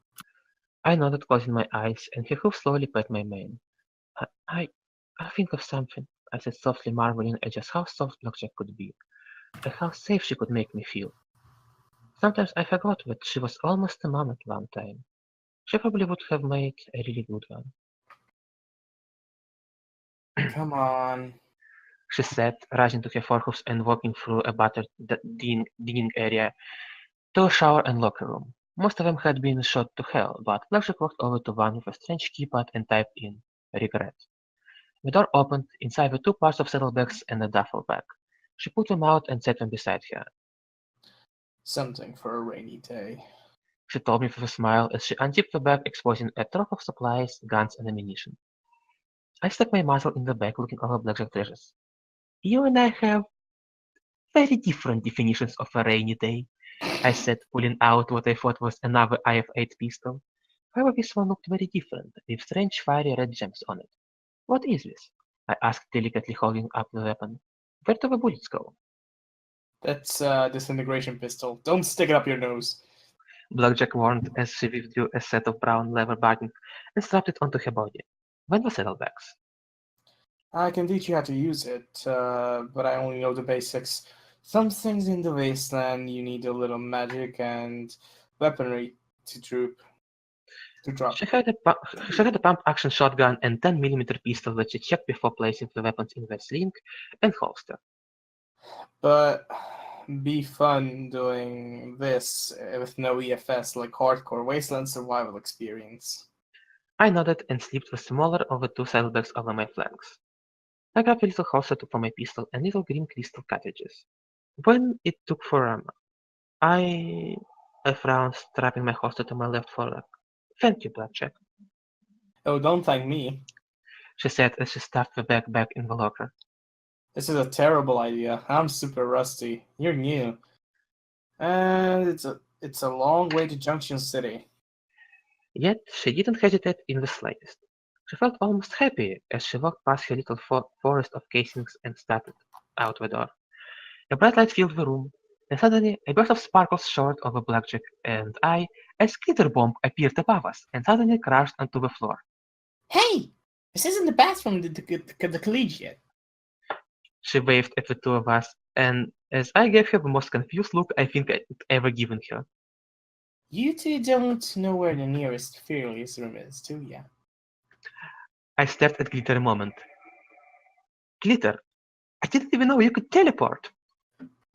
I nodded, closing my eyes, and he hoof slowly pet my mane. I, I think of something, I said softly, marveling at just how soft Blackjack could be, and how safe she could make me feel. Sometimes I forgot that she was almost a mom at one time. She probably would have made a really good one. Come on. She said, rising to her forehoofs and walking through a battered dining area to a shower and locker room. Most of them had been shot to hell, but Blackjack walked over to one with a strange keypad and typed in regret. The door opened. Inside were two parts of saddlebags and a duffel bag. She put them out and set them beside her. Something for a rainy day. She told me with a smile as she unzipped the bag, exposing a trove of supplies, guns, and ammunition. I stuck my muzzle in the bag, looking over Blackjack's treasures. You and I have very different definitions of a rainy day, I said, pulling out what I thought was another IF-8 pistol. However, this one looked very different, with strange fiery red gems on it. What is this? I asked, delicately holding up the weapon. Where do the bullets go? That's a disintegration pistol. Don't stick it up your nose. Blackjack warned as she withdrew a set of brown leather button and strapped it onto her body. When the saddlebags? I can teach you how to use it, but I only know the basics. Some things in the wasteland you need a little magic and weaponry to drop. She had a pump-action shotgun and 10mm pistol that she checked before placing the weapons in their sling and holster. But be fun doing this with no EFS like hardcore wasteland survival experience. I nodded and slipped the smaller of the two saddlebags over my flanks. I grabbed a little holster for my pistol and little green crystal cartridges. When it took for I frowned, strapping my holster to my left foreleg. Thank you, Blackjack, Oh, don't thank me. she said as she stuffed the bag back in the locker. This is a terrible idea. I'm super rusty. You're new. And it's a long way to Junction City. Yet she didn't hesitate in the slightest. She felt almost happy as she walked past her little forest of casings and started out the door. A bright light filled the room, and suddenly a burst of sparkles shot over Blackjack and I as glitter bomb appeared above us and suddenly crashed onto the floor. Hey! This isn't the bathroom the collegiate. She waved at the two of us, and as I gave her the most confused look I think I'd ever given her. You two don't know where the nearest fearless room is, do ya? I stared at Glitter a moment. Glitter, I didn't even know you could teleport.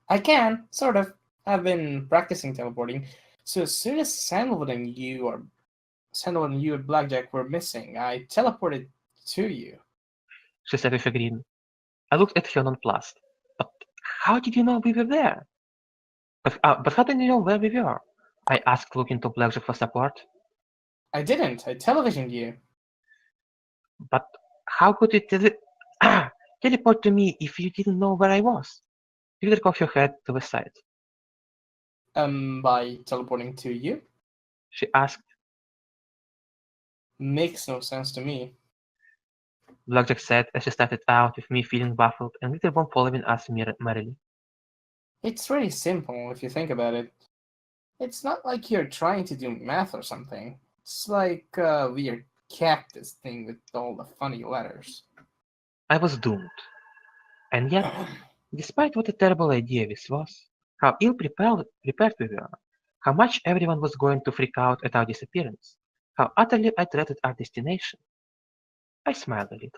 I can, sort of. I've been practicing teleporting. So as soon as Sandalwood and you and Blackjack were missing, I teleported to you. She said with a grin. I looked at her nonplussed. But how did you know we were there? But how did you know where we were? I asked, looking to Blackjack for support. I didn't. I televisioned you. But how could you teleport to me if you didn't know where I was? Glitter cocked her head to the side. By teleporting to you? She asked. Makes no sense to me. Blackjack said as she started out, with me feeling baffled and Glitter Bomb following us merrily. It's really simple if you think about it. It's not like you're trying to do math or something. It's like a weird cactus thing with all the funny letters. I was doomed. And yet, despite what a terrible idea this was, how ill-prepared we were, how much everyone was going to freak out at our disappearance, how utterly I dreaded our destination, I smiled a little.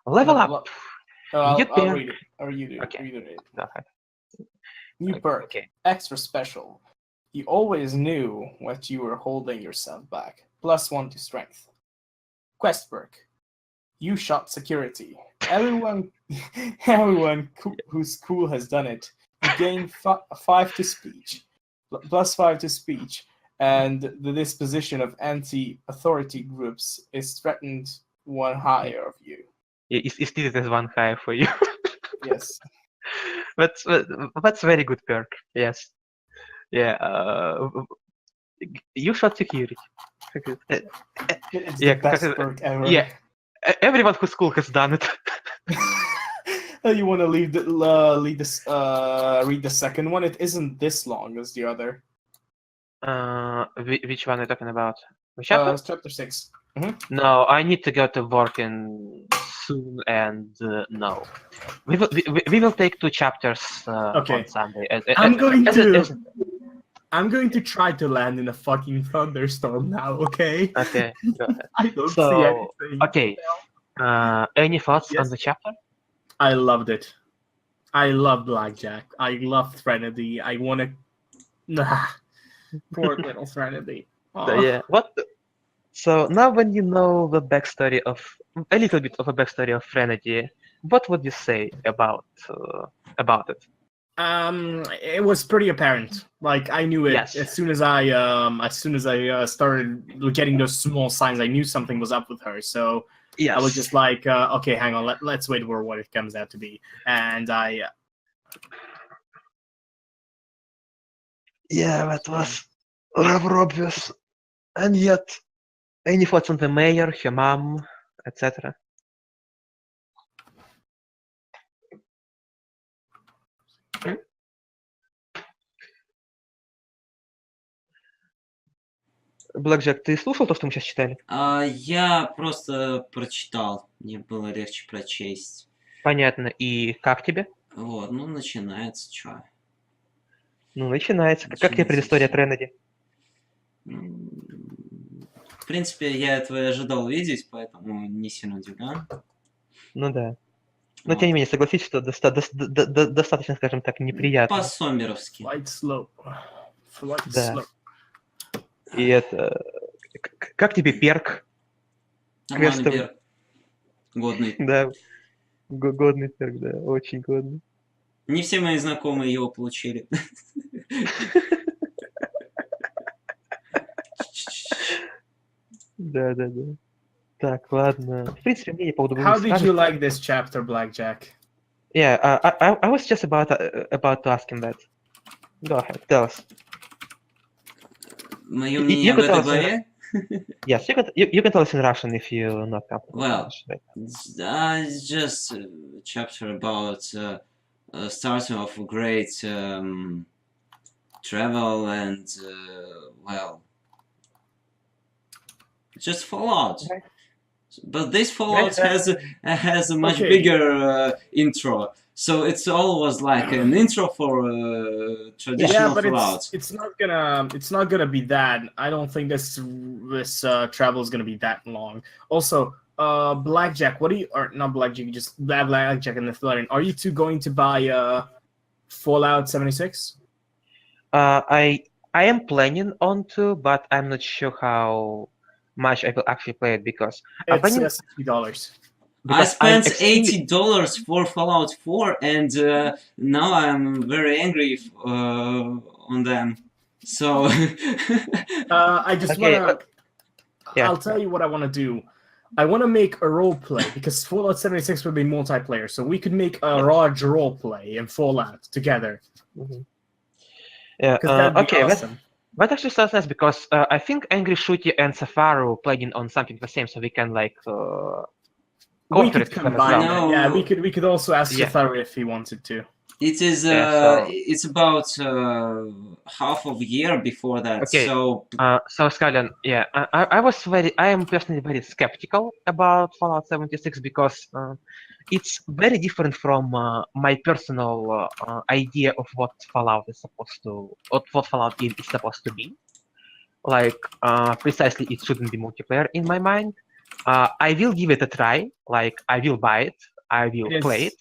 Level up! I'll pair. read it. Or you do. Okay. Read it. Go ahead. New perk. Okay. Extra special. You always knew what you were holding yourself back. +1 to strength. Quest perk. You shot security. Everyone, everyone who's cool has done it. You gain 5 to speech, +5 to speech, and the disposition of anti-authority groups is threatened 1 higher of you. Is still as 1 higher for you. Yes. That's very good perk. Yes. Yeah. You shot security. It's Yeah, the best because- perk ever. Yeah. Everyone who's cool has done it. You want to read the second one? It isn't this long as the other. Which one are you talking about? Which chapter? It's chapter 6. No, I need to go to work soon, and no, we will take 2 chapters Okay. on Sunday. I'm going to try to land in a fucking thunderstorm now, okay? Okay, go ahead. I don't see So, anything. okay. Any thoughts on Yes. the chapter? I loved it. I love Blackjack. I love Threnody. I want to... Nah. Poor little Threnody. Aw. Yeah. What? So now, when you know the backstory of a little bit of a backstory of Threnody, what would you say about it? It was pretty apparent. Like I knew it Yes. as soon as I started getting those small signs. I knew something was up with her. So Yes. I was just like, okay, hang on, let's wait for what it comes out to be. And Yeah, that was rather obvious. And yet, any thoughts on the mayor, her mom, etc.? Блэкджек, ты слушал то, что мы сейчас читали? Я просто прочитал, мне было легче прочесть. Понятно. И как тебе? Вот, ну начинается, чё. Ну, начинается. Как тебе предыстория Тренеди? В принципе, я этого и ожидал видеть, поэтому не сильно удивлен. Ну да. Но Вот. тем не менее, согласись, что достаточно, скажем так, неприятно. По-сомеровски. flight slow. Flight Да. slow. И это... Как тебе перк? Нормальный Квестовый. перк. Годный. Да. Годный перк, да. Очень годный. Не все мои знакомые его получили. Да. Так, ладно. В принципе, мне по поводу How did you like this chapter, Blackjack? Yeah, I was just about to ask him that. Go ahead, tell us. Мое мнение об этой главе? Yes, you can tell us in Russian if you're not comfortable. Well, Right. It's just a chapter about starting off a great travel and, well, just Fallout. Right. But this Fallout Right. has a much Okay. bigger intro. So it's always like an intro for traditional Yeah, but Fallout. it's not gonna be that. I don't think this travel is gonna be that long. Also, Blackjack, what do you or not Blackjack? Just Blackjack and the Flooding. Are you two going to buy Fallout 76? I am planning on to, but I'm not sure how much I will actually play it because I'm It's planning, $60. I because I'm spent extremely- $80 for Fallout 4, and now I'm very angry on them. So I just Okay, wanna. yeah. I'll tell you what I want to do. I want to make a role play because Fallout 76 will be multiplayer, so we could make a large role play in Fallout together. Mhm. Yeah. 'Cause that'd be Okay. awesome. That actually sounds nice because I think Angry Shooty and Safaru planning on something the same, so we can like We cooperate could with them as combine well. No. it. Yeah, we could also ask Yeah. Safaru if he wanted to. it is Yeah, so- it's about half of a year before that. Okay. So So Skylan, yeah, I am personally very skeptical about Fallout 76 because it's very different from my personal idea of what Fallout is what Fallout is supposed to be. Like, precisely, it shouldn't be multiplayer in my mind. I will give it a try. Like, I will buy it. I will It is- play it.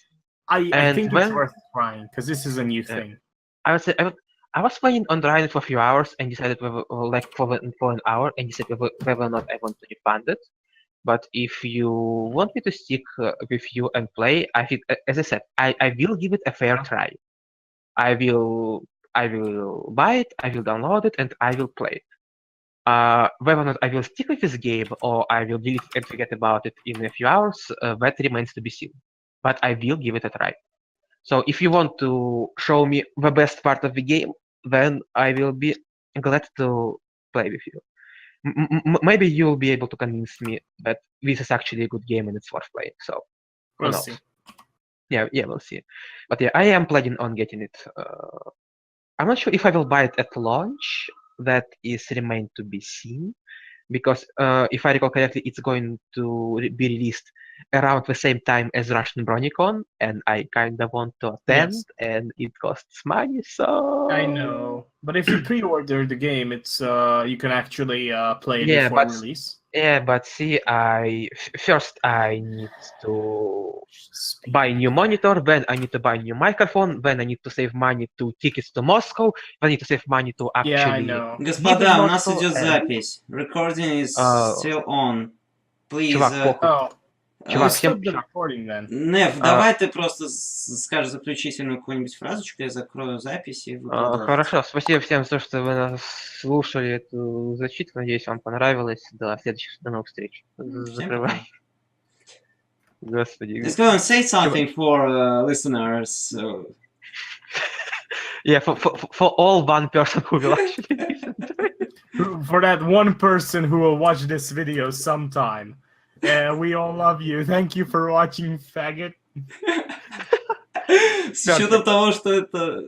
I And think it's when- worth trying because this is a new Yeah. thing. I would say I was playing on Ryan for a few hours and decided whether, like for an hour and decided whether or not I want to refund it But if you want me to stick with you and play, I think, as I said, I will give it a fair try. I will buy it, I will download it, and I will play it. Whether or not I will stick with this game or I will delete and forget about it in a few hours, that remains to be seen. But I will give it a try. So if you want to show me the best part of the game, then I will be glad to play with you. Maybe you'll be able to convince me that this is actually a good game and it's worth playing. So who We'll knows? see. Yeah, we'll see. But yeah, I am planning on getting it. I'm not sure if I will buy it at launch. That is remain to be seen. Because if I recall correctly, it's going to be released around the same time as Russian BronyCon, and I kind of want to attend, Yes. and it costs money, so... I know, but if you pre-order the game, it's you can actually play it Yeah, before but release. Yeah, but see, first I need to buy new monitor, then I need to buy new microphone, then I need to save money to tickets to Moscow, then I need to save money to Yeah, I actually know. Господа, у нас Moscow, идет and- запись. Recording is still on. Please. Чувак, похуй. Oh, Чувак, stop всем... the recording then. Нев, давай ты просто скажешь заключительную какую-нибудь фразочку, я закрою запись и вы продолжите. Хорошо, спасибо всем за то, что вы нас слушали эту защиту. Надеюсь, вам понравилось. До новых встреч. Всем Закрывай. Господи. Let's go and say something for listeners. Yeah, for all one person who will actually listen to it. For that one person who will watch this video sometime. We all love you. Thank you for watching, faggot. С учетом того, что это,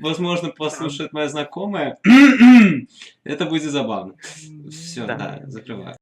возможно, послушает моя знакомая, это будет забавно. Все, да, закрываю.